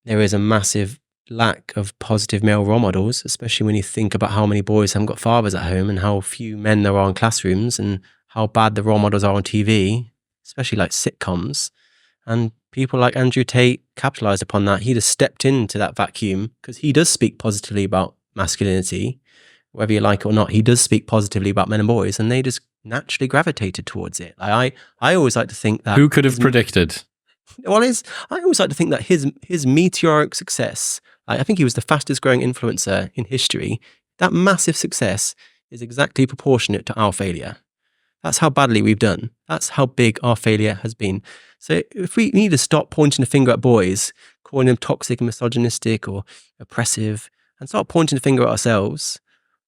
there is a massive lack of positive male role models, especially when you think about how many boys haven't got fathers at home and how few men there are in classrooms and how bad the role models are on TV, especially like sitcoms. And people like Andrew Tate capitalized upon that. He just stepped into that vacuum because he does speak positively about masculinity, whether you like it or not. He does speak positively about men and boys, and they just naturally gravitated towards it. I always like to think that... Who could have predicted? Well, I always like to think that his meteoric success, I think he was the fastest growing influencer in history. That massive success is exactly proportionate to our failure. That's how badly we've done. That's how big our failure has been. So if we need to stop pointing the finger at boys, calling them toxic and misogynistic or oppressive, and start pointing the finger at ourselves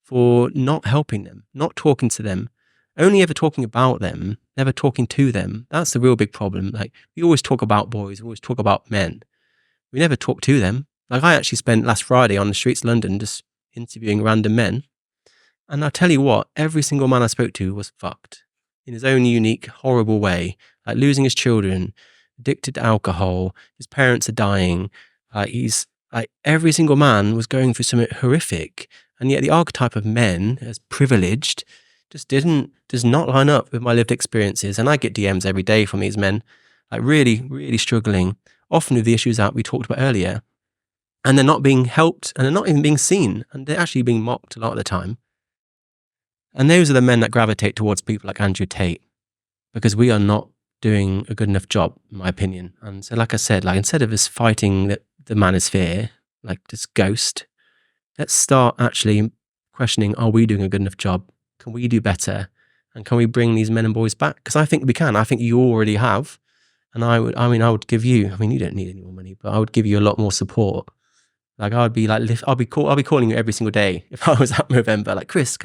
for not helping them, not talking to them, only ever talking about them, never talking to them. That's the real big problem. Like, we always talk about boys, we always talk about men. We never talk to them. Like, I actually spent last Friday on the streets of London just interviewing random men. And I'll tell you what, every single man I spoke to was fucked in his own unique, horrible way. Like, losing his children, addicted to alcohol, his parents are dying. Every single man was going through something horrific. And yet the archetype of men as privileged does not line up with my lived experiences. And I get DMs every day from these men, like really, really struggling, often with the issues that we talked about earlier. And they're not being helped, and they're not even being seen, and they're actually being mocked a lot of the time. And those are the men that gravitate towards people like Andrew Tate, because we are not doing a good enough job, in my opinion. And so, like I said, like, instead of us fighting the manosphere, like this ghost, let's start actually questioning, are we doing a good enough job? Can we do better? And can we bring these men and boys back? Because I think we can. I think you already have. And I would give you, you don't need any more money, but I would give you a lot more support. Like, I'll be calling you every single day if I was at Movember. Like, Chris,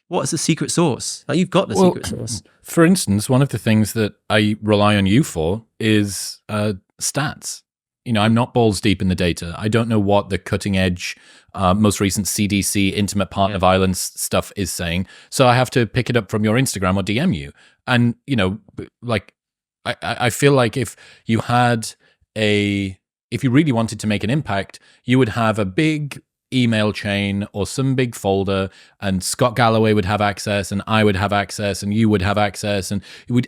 what's the secret sauce? Like, you've got the secret sauce. For instance, one of the things that I rely on you for is stats. I'm not balls deep in the data. I don't know what the cutting edge, most recent CDC intimate partner violence stuff is saying. So I have to pick it up from your Instagram or DM you. And, like, I feel like if you really wanted to make an impact, you would have a big email chain or some big folder, and Scott Galloway would have access, and I would have access, and you would have access, and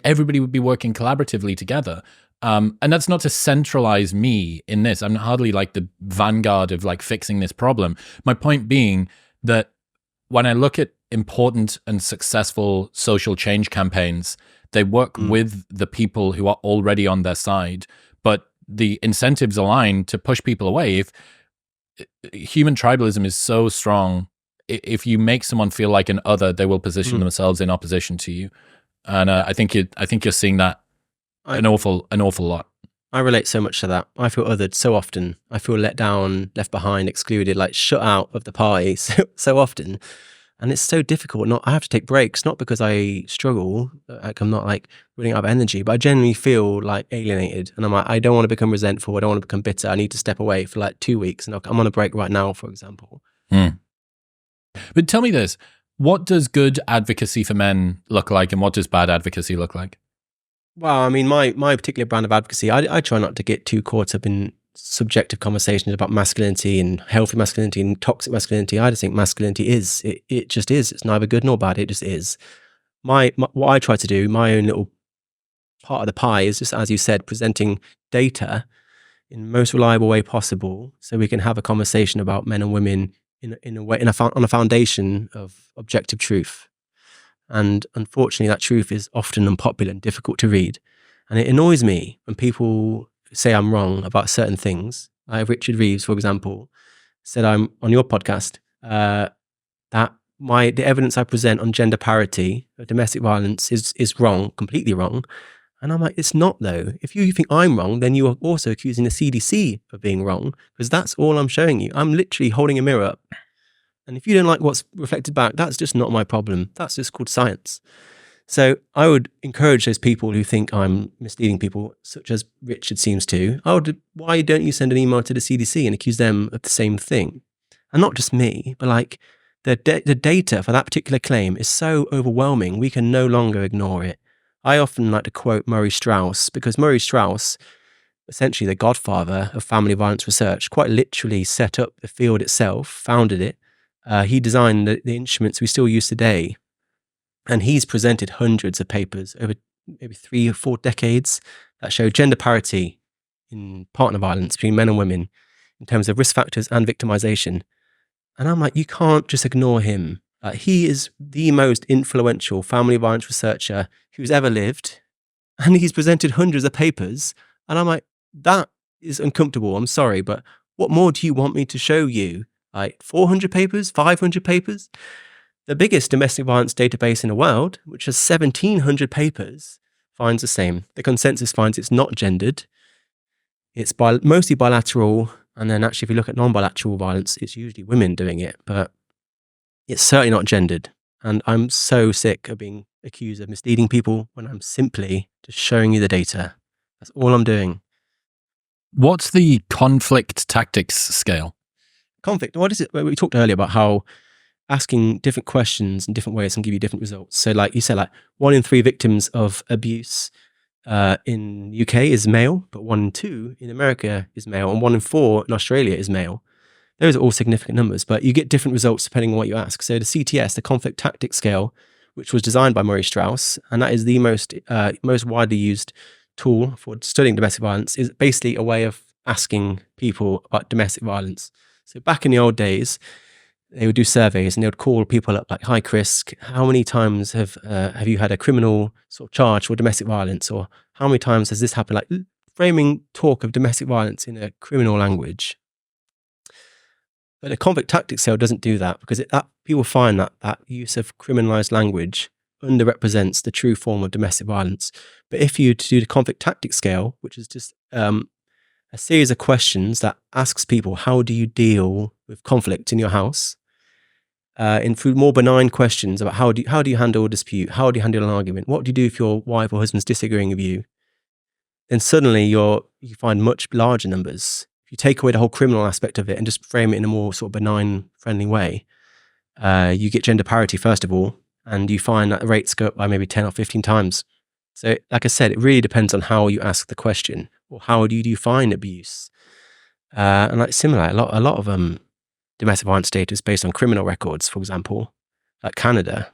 everybody would be working collaboratively together. And that's not to centralize me in this. I'm hardly like the vanguard of like fixing this problem. My point being that when I look at important and successful social change campaigns, they work with the people who are already on their side, but the incentives align to push people away. If human tribalism is so strong, if you make someone feel like an other, they will position themselves in opposition to you. And I think you're seeing that an awful lot. I relate so much to that. I feel othered so often. I feel let down, left behind, excluded, like shut out of the party so often. And it's so difficult. I have to take breaks, not because I struggle, like I'm not like running out of energy, but I genuinely feel like alienated. And I'm like, I don't want to become resentful. I don't want to become bitter. I need to step away for like 2 weeks. And I'm on a break right now, for example. But tell me this, what does good advocacy for men look like, and what does bad advocacy look like? Well, I mean, my particular brand of advocacy, I try not to get too caught up in subjective conversations about masculinity and healthy masculinity and toxic masculinity. I just think masculinity it just is. It's neither good nor bad. It just is. What I try to do, my own little part of the pie, is just, as you said, presenting data in the most reliable way possible, so we can have a conversation about men and women on a foundation of objective truth. And unfortunately, that truth is often unpopular and difficult to read. And it annoys me when people say I'm wrong about certain things. Like Richard Reeves, for example, said I'm on your podcast that the evidence I present on gender parity or domestic violence is wrong, completely wrong. And I'm like, it's not though. If you think I'm wrong, then you are also accusing the CDC of being wrong, because that's all I'm showing you. I'm literally holding a mirror up. And if you don't like what's reflected back, that's just not my problem. That's just called science. So I would encourage those people who think I'm misleading people, such as Richard seems to, why don't you send an email to the CDC and accuse them of the same thing? And not just me, but like the data for that particular claim is so overwhelming, we can no longer ignore it. I often like to quote Murray Strauss, because Murray Strauss, essentially the godfather of family violence research, quite literally set up the field itself, founded it. He designed the instruments we still use today. And he's presented hundreds of papers over maybe 3 or 4 decades that show gender parity in partner violence between men and women in terms of risk factors and victimization. And I'm like, you can't just ignore him. He is the most influential family violence researcher who's ever lived. And he's presented hundreds of papers. And I'm like, that is uncomfortable. I'm sorry, but what more do you want me to show you? Like 400 papers, 500 papers? The biggest domestic violence database in the world, which has 1,700 papers, finds the same. The consensus finds it's not gendered. It's mostly bilateral. And then actually, if you look at non-bilateral violence, it's usually women doing it. But it's certainly not gendered. And I'm so sick of being accused of misleading people when I'm simply just showing you the data. That's all I'm doing. What's the conflict tactics scale? Conflict, what is it? We talked earlier about how asking different questions in different ways can give you different results. So like you said, like 1 in 3 victims of abuse in the UK is male, but 1 in 2 in America is male, and 1 in 4 in Australia is male. Those are all significant numbers, but you get different results depending on what you ask. So the CTS, the conflict tactics scale, which was designed by Murray Strauss, and that is the most widely used tool for studying domestic violence, is basically a way of asking people about domestic violence. So back in the old days, they would do surveys and they would call people up like, hi, Chris, how many times have you had a criminal sort of charge for domestic violence? Or how many times has this happened? Like framing talk of domestic violence in a criminal language. But the conflict tactics scale doesn't do that, because people find that use of criminalized language underrepresents the true form of domestic violence. But if you do the conflict tactics scale, which is just a series of questions that asks people, how do you deal with conflict in your house? Through more benign questions about how do you handle a dispute? How do you handle an argument? What do you do if your wife or husband's disagreeing with you? Then suddenly you find much larger numbers. If you take away the whole criminal aspect of it and just frame it in a more sort of benign, friendly way, you get gender parity first of all, and you find that the rates go up by maybe 10 or 15 times. So like I said, it really depends on how you ask the question, or how do you define abuse. And like similar, a lot of domestic violence data is based on criminal records. For example, like Canada,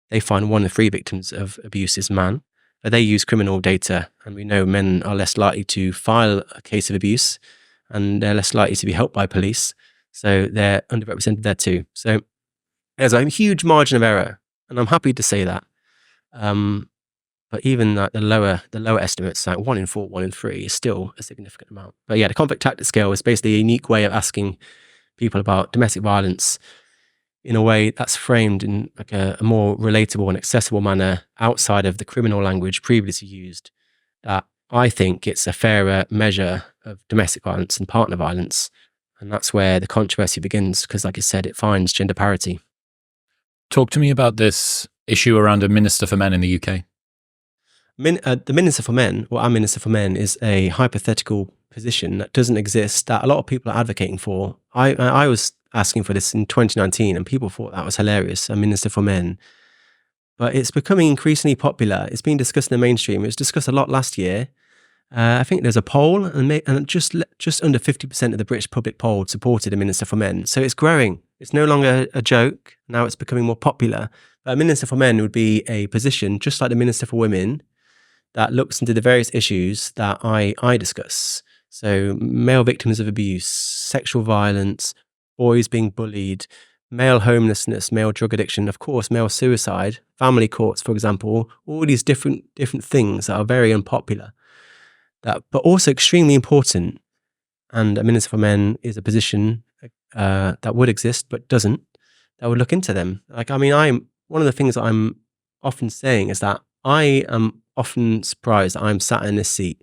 they find 1 in 3 victims of abuse is man. But they use criminal data, and we know men are less likely to file a case of abuse, and they're less likely to be helped by police. So they're underrepresented there too. So there's a huge margin of error, and I'm happy to say that. But even like the lower estimates, like 1 in 4, 1 in 3, is still a significant amount. But yeah, the conflict tactics scale is basically a unique way of asking people about domestic violence in a way that's framed in like a more relatable and accessible manner outside of the criminal language previously used. That I think it's a fairer measure of domestic violence and partner violence. And that's where the controversy begins, because like I said, it finds gender parity. Talk to me about this issue around a minister for men in the UK. The Minister for Men, or our Minister for Men, is a hypothetical position that doesn't exist, that a lot of people are advocating for. I was asking for this in 2019, and people thought that was hilarious, a Minister for Men. But it's becoming increasingly popular. It's being discussed in the mainstream. It was discussed a lot last year. I think there's a poll, and just under 50% of the British public poll supported a Minister for Men. So it's growing. It's no longer a joke. Now it's becoming more popular. But a Minister for Men would be a position, just like the Minister for Women, that looks into the various issues that I discuss. So male victims of abuse, sexual violence, boys being bullied, male homelessness, male drug addiction, of course, male suicide, family courts, for example, all these different things that are very unpopular, but also extremely important. And a Minister for Men is a position that would exist but doesn't, that would look into them. One of the things that I'm often saying is that I am often surprised that I'm sat in this seat.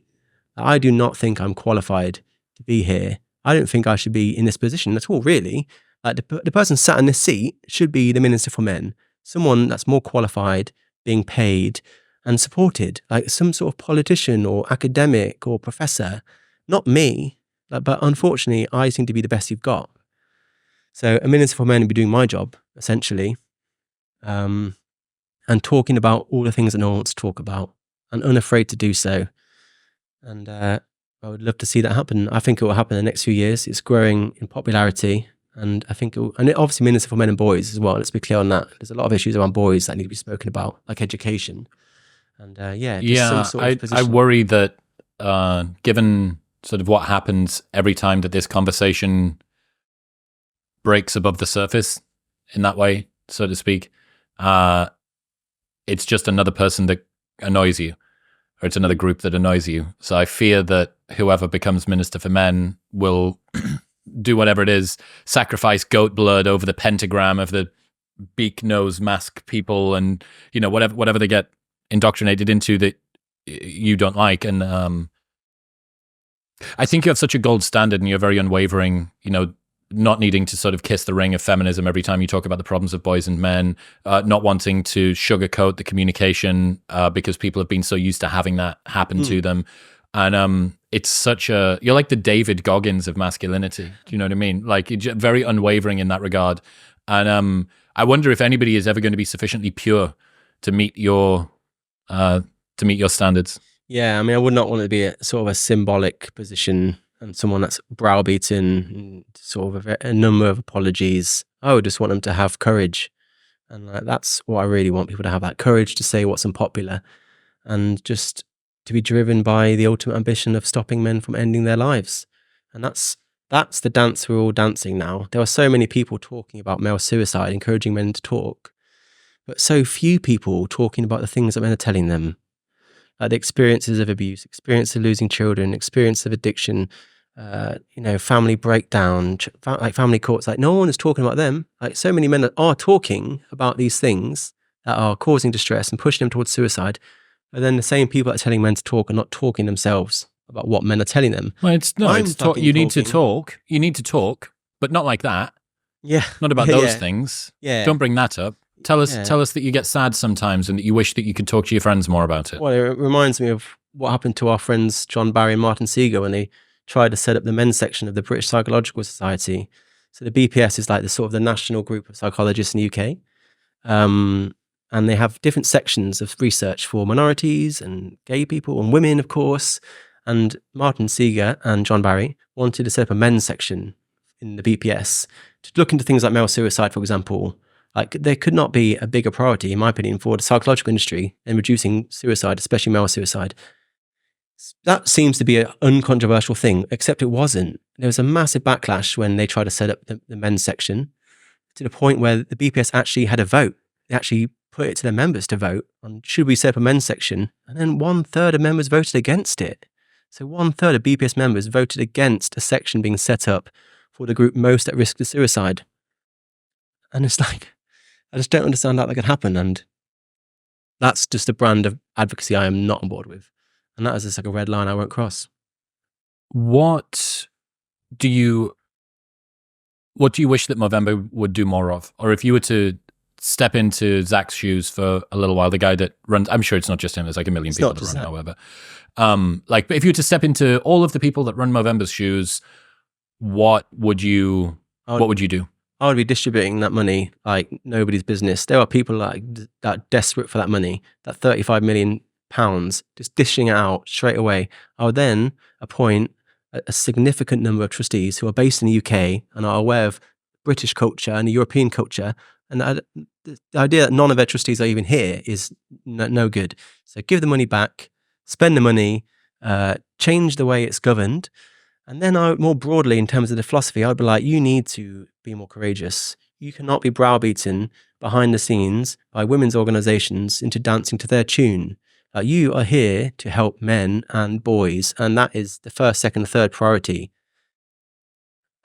I do not think I'm qualified to be here. I don't think I should be in this position at all, really. The person sat in this seat should be the Minister for Men, someone that's more qualified, being paid and supported, like some sort of politician or academic or professor, not me. But unfortunately, I seem to be the best you've got. So a Minister for Men would be doing my job, essentially, and talking about all the things that no one wants to talk about, and unafraid to do so. And I would love to see that happen. I think it will happen in the next few years. It's growing in popularity. And I think, obviously Minister for Men and Boys as well. Let's be clear on that. There's a lot of issues around boys that need to be spoken about, like education. And some sort of position. I worry that given sort of what happens every time that this conversation breaks above the surface in that way, so to speak, it's just another person that annoys you, or it's another group that annoys you. So I fear that whoever becomes Minister for Men will do whatever it is, sacrifice goat blood over the pentagram of the beak nose mask people, and whatever they get indoctrinated into that you don't like. And I think you have such a gold standard, and you're very unwavering, not needing to sort of kiss the ring of feminism every time you talk about the problems of boys and men, not wanting to sugarcoat the communication because people have been so used to having that happen to them. And it's you're like the David Goggins of masculinity. Do you know what I mean? Like, you're very unwavering in that regard. And I wonder if anybody is ever going to be sufficiently pure to meet your standards. Yeah, I would not want to be a sort of a symbolic position and someone that's browbeaten, sort of a number of apologies. I would just want them to have courage. And that's what I really want people to have, that courage to say what's unpopular, and just to be driven by the ultimate ambition of stopping men from ending their lives. And that's the dance we're all dancing now. There are so many people talking about male suicide, encouraging men to talk, but so few people talking about the things that men are telling them. The experiences of abuse, experience of losing children, experience of addiction, family breakdown, like family courts. Like, no one is talking about them. Like, so many men are talking about these things that are causing distress and pushing them towards suicide. But then the same people that are telling men to talk are not talking themselves about what men are telling them. Well, you need to talk. You need to talk, but not like that. Yeah. Not about those things. Yeah. Don't bring that up. Tell us that you get sad sometimes and that you wish that you could talk to your friends more about it. Well, it reminds me of what happened to our friends John Barry and Martin Seeger when they tried to set up the men's section of the British Psychological Society. So the BPS is like the national group of psychologists in the UK. And they have different sections of research for minorities and gay people and women, of course. And Martin Seeger and John Barry wanted to set up a men's section in the BPS to look into things like male suicide, for example. Like, there could not be a bigger priority, in my opinion, for the psychological industry in reducing suicide, especially male suicide. That seems to be an uncontroversial thing, except it wasn't. There was a massive backlash when they tried to set up the men's section, to the point where the BPS actually had a vote. They actually put it to their members to vote on, should we set up a men's section? And then 1/3 of members voted against it. So 1/3 of BPS members voted against a section being set up for the group most at risk of suicide. And it's like, I just don't understand how that could happen. And that's just a brand of advocacy I am not on board with. And that is just like a red line I won't cross. What do you wish that Movember would do more of? Or if you were to step into Zach's shoes for a little while, the guy that runs, I'm sure it's not just him, there's like a million people that run it, however. But if you were to step into all of the people that run Movember's shoes, what would you do? I would be distributing that money like nobody's business. There are people that are desperate for that money, that 35 million pounds, just dishing it out straight away. I would then appoint a significant number of trustees who are based in the UK and are aware of British culture and the European culture. And the idea that none of their trustees are even here is no good. So give the money back, spend the money, change the way it's governed. And then more broadly, in terms of the philosophy, I'd be like, you need to be more courageous. You cannot be browbeaten behind the scenes by women's organizations into dancing to their tune. You are here to help men and boys, and that is the first, second, third priority.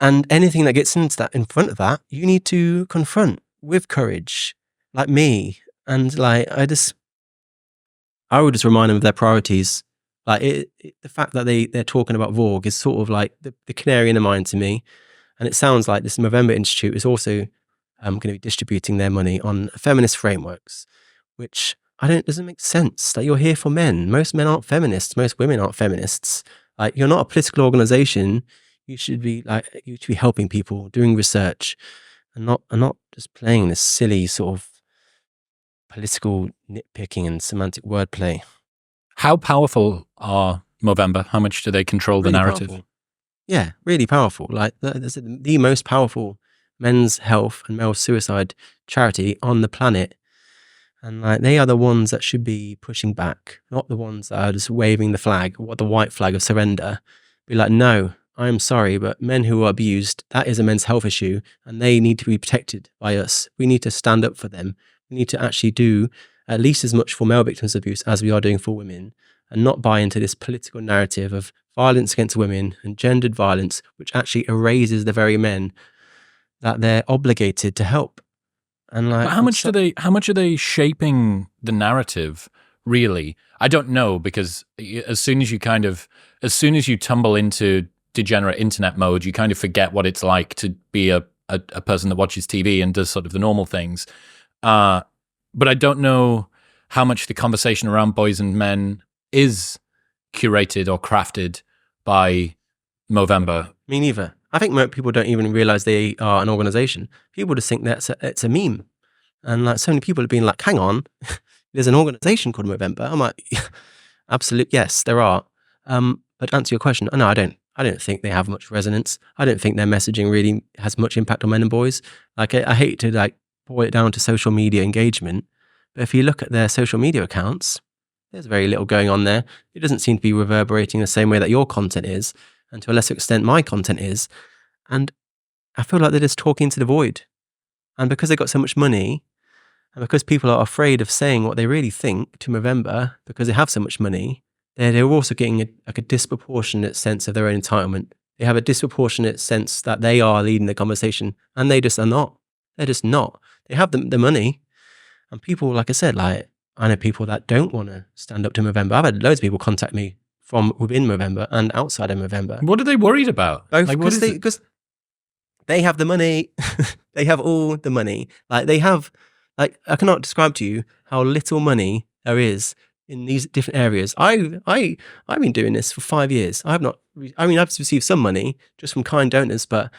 And anything that gets into that, in front of that, you need to confront with courage, like me. And like I would just remind them of their priorities. Like the fact that they're talking about Vogue is sort of like the canary in the mine to me. And it sounds like this Movember Institute is also going to be distributing their money on feminist frameworks, which doesn't make sense. Like, you're here for men. Most men aren't feminists. Most women aren't feminists. Like, you're not a political organization. You should be helping people, doing research, and not just playing this silly sort of political nitpicking and semantic wordplay. How powerful are Movember? How much do they control the narrative? Powerful. Yeah, really powerful. Like the most powerful men's health and male suicide charity on the planet. And like, they are the ones that should be pushing back, not the ones that are just waving the flag, the white flag of surrender. Be like, no, I'm sorry, but men who are abused, that is a men's health issue, and they need to be protected by us. We need to stand up for them. We need to actually do at least as much for male victims of abuse as we are doing for women, and not buy into this political narrative of violence against women and gendered violence, which actually erases the very men that they're obligated to help. And like, how much are they shaping the narrative, really? I don't know, because as soon as you tumble into degenerate internet mode, you kind of forget what it's like to be a person that watches TV and does sort of the normal things. But I don't know how much the conversation around boys and men is curated or crafted by Movember. Me neither. I think most people don't even realize they are an organization. People just think that it's a meme. And like, so many people have been like, hang on, there's an organization called Movember. I'm like, absolutely, yes, there are. But to answer your question, no, I don't think they have much resonance. I don't think their messaging really has much impact on men and boys. Like, I hate to like boil it down to social media engagement, but if you look at their social media accounts, there's very little going on there. It doesn't seem to be reverberating the same way that your content is, and to a lesser extent my content is. And I feel like they're just talking to the void. And because they got so much money, and because people are afraid of saying what they really think to Movember, because they have so much money, they're also getting a disproportionate sense of their own entitlement. They have a disproportionate sense that they are leading the conversation, and they just are not. They're just not. They have the money, and people, like I said, like, I know people that don't want to stand up to Movember. I've had loads of people contact me from within Movember and outside of Movember. What are they worried about? Because they have the money. They have all the money. Like, they have, like, I cannot describe to you how little money there is in these different areas. I've been doing this for 5 years. I've received some money just from kind donors, but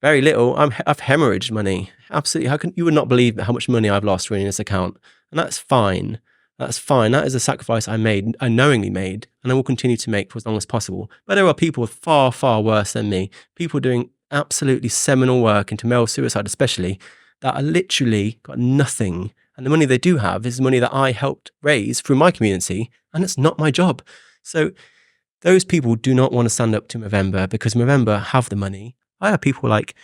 very little. I've hemorrhaged money. Absolutely. You would not believe how much money I've lost running this account. And that's fine. That's fine. That is a sacrifice I knowingly made, and I will continue to make for as long as possible. But there are people far, far worse than me. People doing absolutely seminal work into male suicide, especially, that are literally got nothing. And the money they do have is money that I helped raise through my community, and it's not my job. So those people do not want to stand up to Movember because Movember have the money. I have people like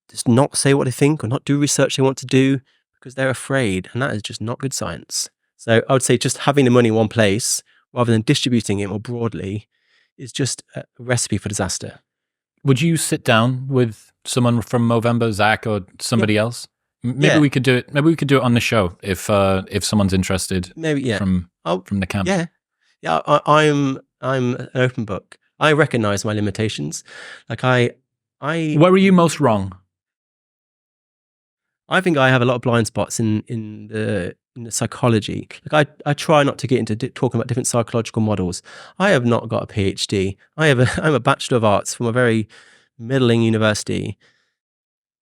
just not say what they think or not do research they want to do because they're afraid, and that is just not good science. So I would say just having the money in one place rather than distributing it more broadly is just a recipe for disaster. Would you sit down with someone from Movember, Zach, or somebody else? Maybe we could do it. Maybe we could do it on the show if someone's interested. Maybe from the camp. Yeah. I'm an open book. I recognize my limitations. Like I. Where were you most wrong? I think I have a lot of blind spots in the psychology. Like I try not to get into talking about different psychological models. I have not got a PhD. I'm a Bachelor of Arts from a very middling university.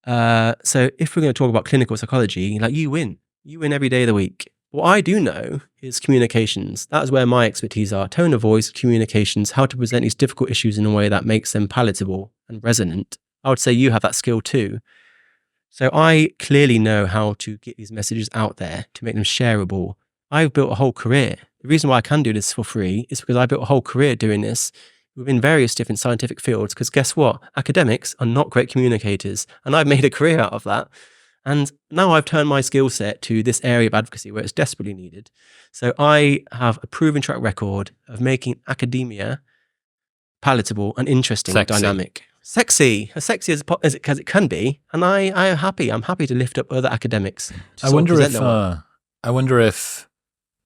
So if we're going to talk about clinical psychology, like you win every day of the week. What I do know is communications. That's where my expertise are. Tone of voice, communications, how to present these difficult issues in a way that makes them palatable and resonant. I would say you have that skill too. So I clearly know how to get these messages out there to make them shareable. I've built a whole career. The reason why I can do this for free is because I built a whole career doing this within various different scientific fields. Because guess what? Academics are not great communicators. And I've made a career out of that. And now I've turned my skill set to this area of advocacy where it's desperately needed. So I have a proven track record of making academia palatable and interesting, dynamic. Sexy, as sexy as it can be, and I'm happy. I'm happy to lift up other academics. I wonder if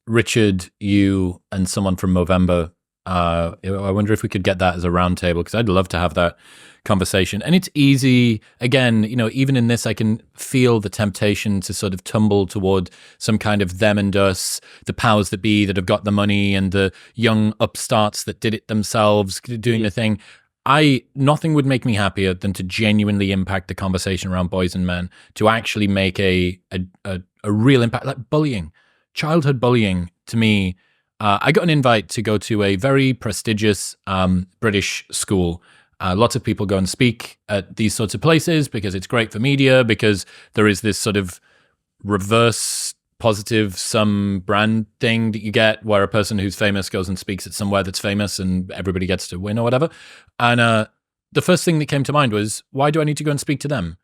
Richard, you, and someone from Movember. I wonder if we could get that as a roundtable, because I'd love to have that conversation. And it's easy. Again, even in this, I can feel the temptation to sort of tumble toward some kind of them and us, the powers that be that have got the money, and the young upstarts that did it themselves, doing the thing. Nothing would make me happier than to genuinely impact the conversation around boys and men, to actually make a real impact. Like bullying, childhood bullying, to me, I got an invite to go to a very prestigious British school. Lots of people go and speak at these sorts of places because it's great for media, because there is this sort of reverse positive sum brand thing that you get where a person who's famous goes and speaks at somewhere that's famous and everybody gets to win or whatever. And the first thing that came to mind was, why do I need to go and speak to them?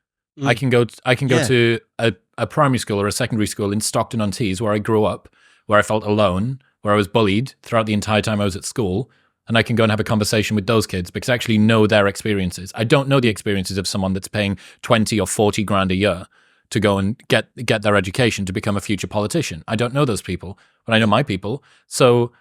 I can go to a primary school or a secondary school in Stockton-on-Tees, where I grew up, where I felt alone, where I was bullied throughout the entire time I was at school. And I can go and have a conversation with those kids because I actually know their experiences. I don't know the experiences of someone that's paying 20 or 40 grand a year to go and get their education to become a future politician. I don't know those people, but I know my people. So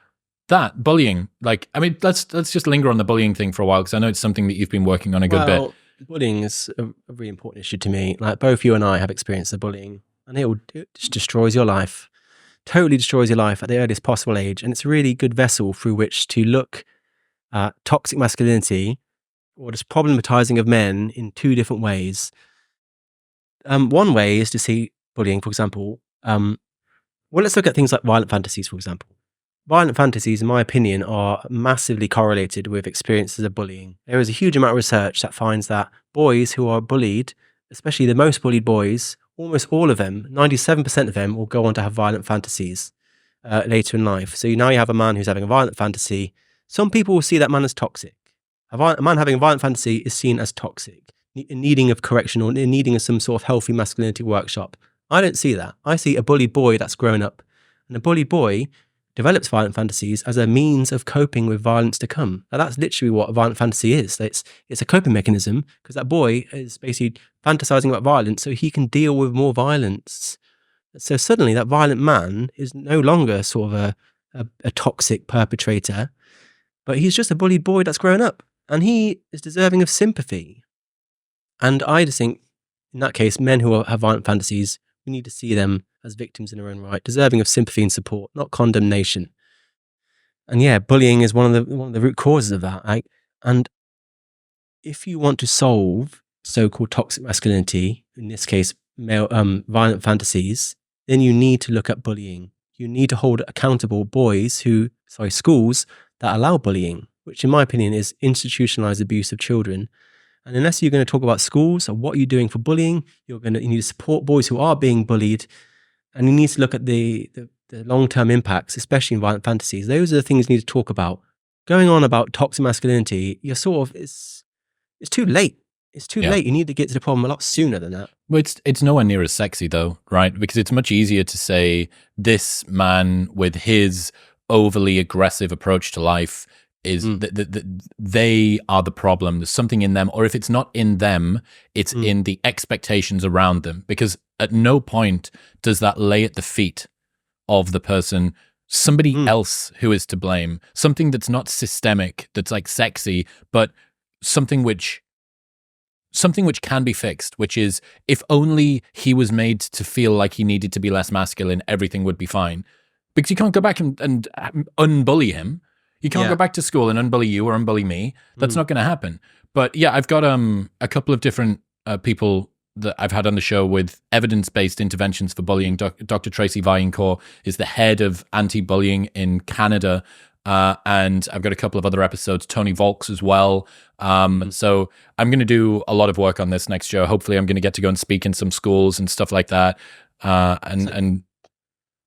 that bullying, let's just linger on the bullying thing for a while, because I know it's something that you've been working on a good bit. Bullying is a really important issue to me. Like, both you and I have experienced the bullying, and it just destroys your life, totally destroys your life at the earliest possible age. And it's a really good vessel through which to look at toxic masculinity, or just problematizing of men, in two different ways. One way is to see bullying, for example. Let's look at things like violent fantasies, for example. Violent fantasies, in my opinion, are massively correlated with experiences of bullying. There is a huge amount of research that finds that boys who are bullied, especially the most bullied boys, almost all of them, 97% of them, will go on to have violent fantasies later in life. So now you have a man who's having a violent fantasy. Some people will see that man as toxic. A man having a violent fantasy is seen as toxic, needing of correction, or needing of some sort of healthy masculinity workshop. I don't see that. I see a bullied boy that's grown up, and a bullied boy develops violent fantasies as a means of coping with violence to come. Now, that's literally what a violent fantasy is. It's a coping mechanism, because that boy is basically fantasizing about violence so he can deal with more violence. So suddenly that violent man is no longer sort of a toxic perpetrator, but he's just a bullied boy that's grown up, and he is deserving of sympathy. And I just think, in that case, men who have violent fantasies, we need to see them as victims in their own right, deserving of sympathy and support, not condemnation. And yeah, bullying is one of the root causes of that. Right? And if you want to solve so-called toxic masculinity, in this case, male violent fantasies, then you need to look at bullying. You need to hold accountable schools that allow bullying, which in my opinion is institutionalized abuse of children. And unless you're going to talk about schools and what you're doing for bullying, you need to support boys who are being bullied. And you need to look at the long-term impacts, especially in violent fantasies. Those are the things you need to talk about. Going on about toxic masculinity, it's too late. It's too late. You need to get to the problem a lot sooner than that. Well, it's nowhere near as sexy though, right? Because it's much easier to say this man with his overly aggressive approach to life is they are the problem. There's something in them, or if it's not in them, it's in the expectations around them. Because at no point does that lay at the feet of the person somebody else who is to blame. Something that's not systemic, that's like sexy, but something which something which can be fixed, which is if only he was made to feel like he needed to be less masculine, everything would be fine. Because you can't go back and unbully him. You can't go back to school and unbully you or unbully me. That's not going to happen. But yeah, I've got a couple of different people that I've had on the show with evidence-based interventions for bullying. Dr. Tracy Vaillancourt is the head of anti-bullying in Canada. And I've got a couple of other episodes, Tony Volks as well. So I'm going to do a lot of work on this next show. Hopefully I'm going to get to go and speak in some schools and stuff like that. And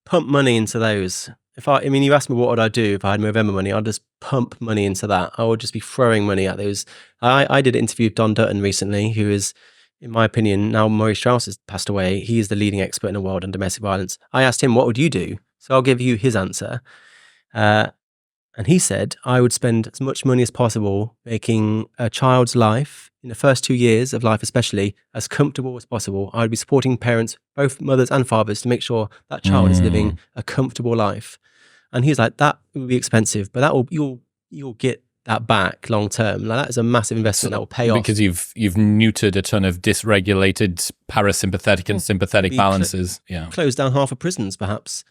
pump money into those. I mean, you asked me what would I do if I had Movember money, I'd just pump money into that. I would just be throwing money at those. I did an interview with Don Dutton recently, who is, in my opinion, now Maurice Strauss has passed away. He is the leading expert in the world on domestic violence. I asked him, what would you do? So I'll give you his answer. And he said, I would spend as much money as possible making a child's life, in the first 2 years of life especially, as comfortable as possible. I would be supporting parents, both mothers and fathers, to make sure that child is living a comfortable life. And he's like, that would be expensive, but you'll get that back long term. Like, that is a massive investment that will pay off. Because you've neutered a ton of dysregulated parasympathetic and sympathetic balances. Closed down half of prisons, perhaps.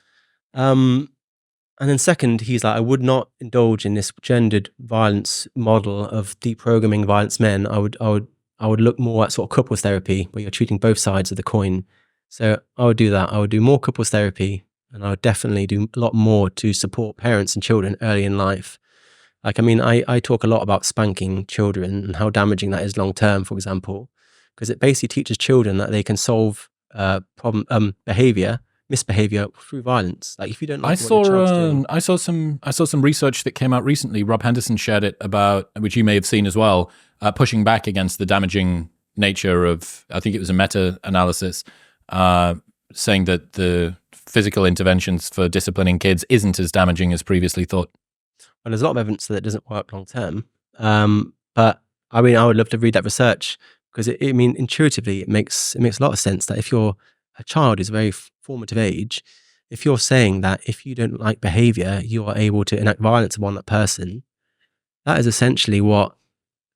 And then second, he's like, I would not indulge in this gendered violence model of deprogramming violence men. I would look more at sort of couples therapy, where you're treating both sides of the coin. So I would do that. I would do more couples therapy, and I would definitely do a lot more to support parents and children early in life. Like, I mean, I talk a lot about spanking children and how damaging that is long term, for example, because it basically teaches children that they can solve misbehavior through violence. Like, if you don't like I saw some research that came out recently. Rob Henderson shared it about, which you may have seen as well, pushing back against the damaging nature of, I think it was a meta-analysis, saying that the physical interventions for disciplining kids isn't as damaging as previously thought. Well, there's a lot of evidence that it doesn't work long term. But I mean, I would love to read that research, because intuitively it makes a lot of sense that if a child is a very formative age, if you're saying that if you don't like behavior, you are able to enact violence upon that person, that is essentially what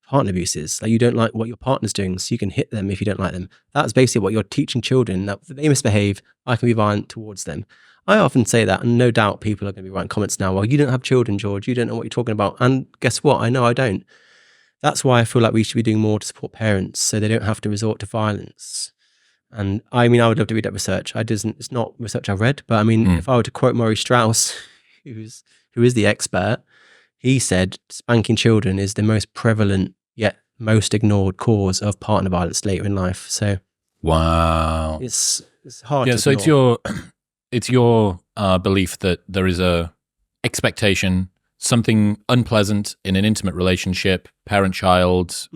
partner abuse is. Like, you don't like what your partner's doing, so you can hit them if you don't like them. That's basically what you're teaching children, that if they misbehave, I can be violent towards them. I often say that, and no doubt people are going to be writing comments now, well, you don't have children, George, you don't know what you're talking about. And guess what? I know I don't. That's why I feel like we should be doing more to support parents so they don't have to resort to violence. And I mean, I would love to read that research. It's not research I've read, but I mean, if I were to quote Maurice Strauss, who is the expert, he said spanking children is the most prevalent yet most ignored cause of partner violence later in life. So, wow, it's hard. Yeah, to so ignore. it's your belief that there is a expectation, something unpleasant in an intimate relationship, parent-child,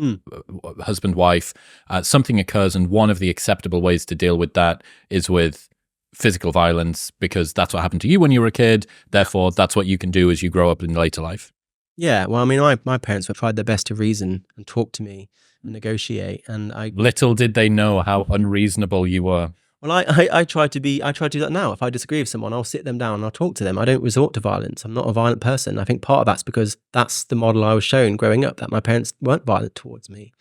husband-wife, something occurs, and one of the acceptable ways to deal with that is with physical violence, because that's what happened to you when you were a kid. Therefore, that's what you can do as you grow up in later life. Yeah, well, I mean, my parents have tried their best to reason and talk to me and negotiate, and little did they know how unreasonable you were. Well, I try to do that now. If I disagree with someone, I'll sit them down and I'll talk to them. I don't resort to violence. I'm not a violent person. I think part of that's because that's the model I was shown growing up, that my parents weren't violent towards me.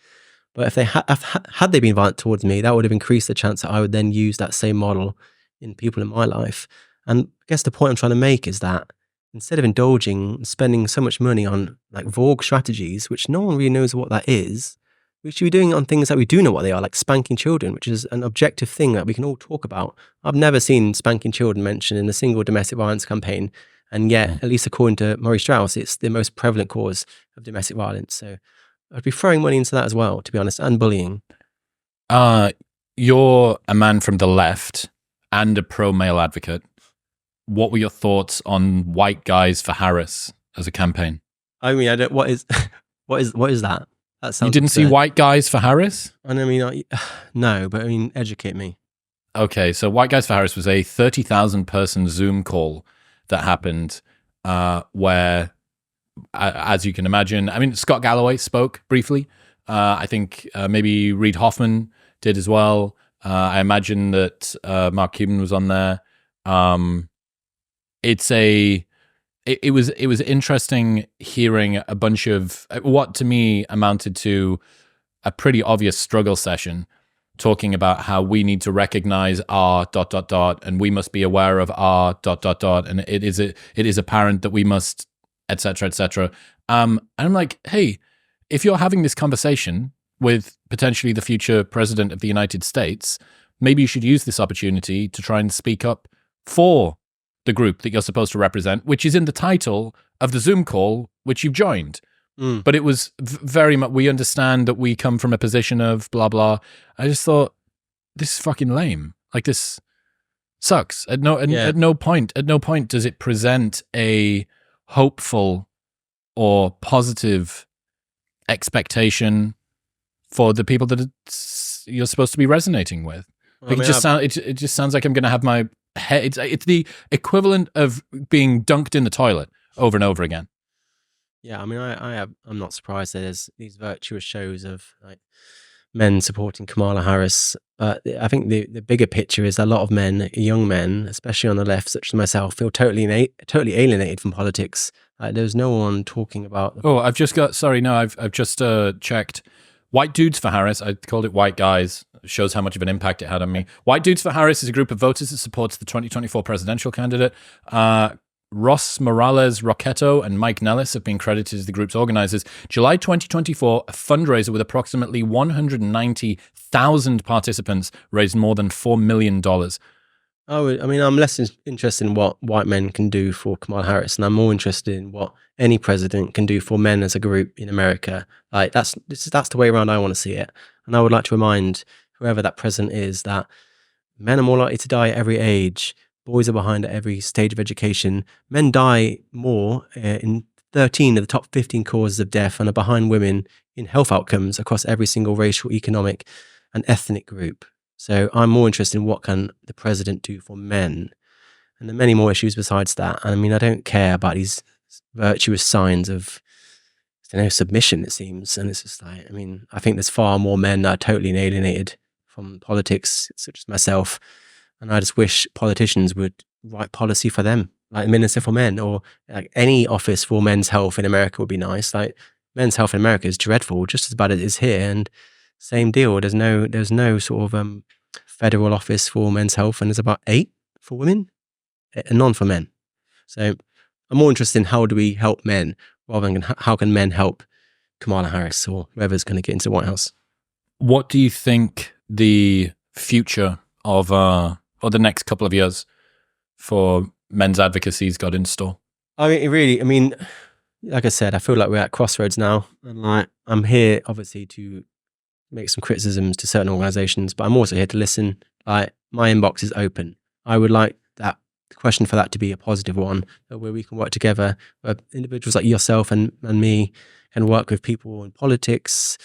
But if they had they been violent towards me, that would have increased the chance that I would then use that same model in people in my life. And I guess the point I'm trying to make is that instead of indulging and spending so much money on like vogue strategies, which no one really knows what that is, we should be doing it on things that we do know what they are, like spanking children, which is an objective thing that we can all talk about. I've never seen spanking children mentioned in a single domestic violence campaign. And yet, at least according to Maurice Strauss, it's the most prevalent cause of domestic violence. So I'd be throwing money into that as well, to be honest, and bullying. You're a man from the left and a pro-male advocate. What were your thoughts on White Guys for Harris as a campaign? I mean, I don't. What is that? That sounds. You didn't see White Guys for Harris? And I mean, no, but I mean, educate me. Okay, so White Guys for Harris was a 30,000 person Zoom call that happened where, as you can imagine, I mean, Scott Galloway spoke briefly. I think maybe Reid Hoffman did as well. I imagine that Mark Cuban was on there. It was interesting hearing a bunch of what to me amounted to a pretty obvious struggle session talking about how we need to recognize our ... and we must be aware of our ... and it is apparent that we must, etc., etc. And I'm like, hey, if you're having this conversation with potentially the future president of the United States, maybe you should use this opportunity to try and speak up for the group that you're supposed to represent, which is in the title of the Zoom call which you've joined. But it was very much, we understand that we come from a position of blah, blah. I just thought, this is fucking lame. Like, this sucks. At no point does it present a hopeful or positive expectation for the people that you're supposed to be resonating with. Like, it just sounds like I'm going to have my head. It's the equivalent of being dunked in the toilet over and over again. Yeah, I mean, I'm not surprised that there's these virtuous shows of like men supporting Kamala Harris. But I think the bigger picture is a lot of men, young men, especially on the left, such as myself, feel totally alienated from politics. There's no one talking about. I've just checked. White Dudes for Harris. I called it White Guys. It shows how much of an impact it had on me. White Dudes for Harris is a group of voters that supports the 2024 presidential candidate. Ross Morales Roquetto and Mike Nellis have been credited as the group's organizers. July 2024, a fundraiser with approximately 190,000 participants raised more than $4 million. I'm less interested in what white men can do for Kamala Harris, and I'm more interested in what any president can do for men as a group in America. Like that's the way around I want to see it. And I would like to remind whoever that president is that men are more likely to die at every age. Boys are behind at every stage of education. Men die more in 13 of the top 15 causes of death and are behind women in health outcomes across every single racial, economic, and ethnic group. So I'm more interested in what can the president do for men. And there are many more issues besides that. And I mean, I don't care about these virtuous signs of submission, it seems. And it's just like, I mean, I think there's far more men that are totally alienated from politics, such as myself. And I just wish politicians would write policy for them, like Minister for Men, or like any office for men's health in America would be nice. Like men's health in America is dreadful, just as bad as it is here. And same deal. There's no sort of federal office for men's health, and there's about 8 for women and none for men. So I'm more interested in how do we help men rather than how can men help Kamala Harris or whoever's going to get into the White House. What do you think the future of or the next couple of years for men's advocacy's got in store? I mean, like I said, I feel like we're at crossroads now, and like I'm here obviously to make some criticisms to certain organizations, but I'm also here to listen. Like my inbox is open. I would like that question for that to be a positive one, where we can work together, where individuals like yourself and me can work with people in politics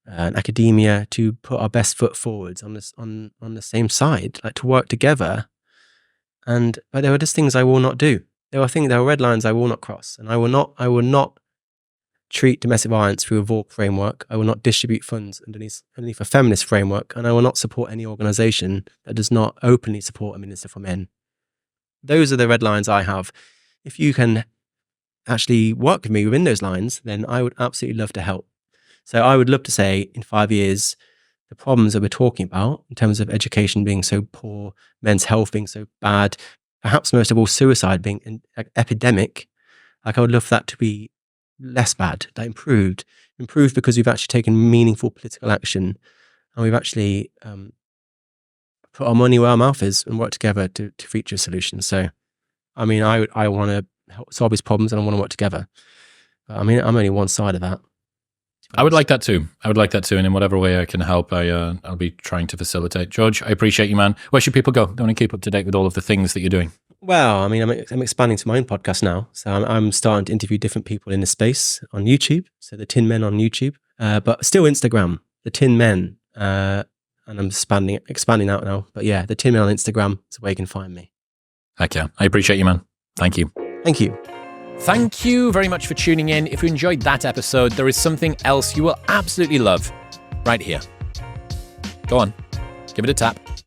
and academia to put our best foot forwards on the same side, like to work together. But there are just things I will not do. There are red lines I will not cross, and I will not treat domestic violence through a VORC framework. I will not distribute funds underneath a feminist framework, and I will not support any organization that does not openly support a Minister for Men. Those are the red lines I have. If you can actually work with me within those lines, then I would absolutely love to help. So I would love to say in 5 years, the problems that we're talking about in terms of education being so poor, men's health being so bad, perhaps most of all suicide being an epidemic, like I would love that to be less bad, that improved because we've actually taken meaningful political action, and we've actually put our money where our mouth is and work together to reach a solution. So, I mean, I want to help solve these problems, and I want to work together. But, I mean, I'm only one side of that. I would like that too. And in whatever way I can help, I'll be trying to facilitate. George, I appreciate you, man. Where should people go? They want to keep up to date with all of the things that you're doing. Well, I mean, I'm expanding to my own podcast now. So I'm starting to interview different people in the space on YouTube. So TheTinMen on YouTube, but still Instagram, TheTinMen. And I'm expanding out now. But yeah, TheTinMen on Instagram is where you can find me. Heck yeah. I appreciate you, man. Thank you. Thank you. Thank you very much for tuning in. If you enjoyed that episode, there is something else you will absolutely love right here. Go on, give it a tap.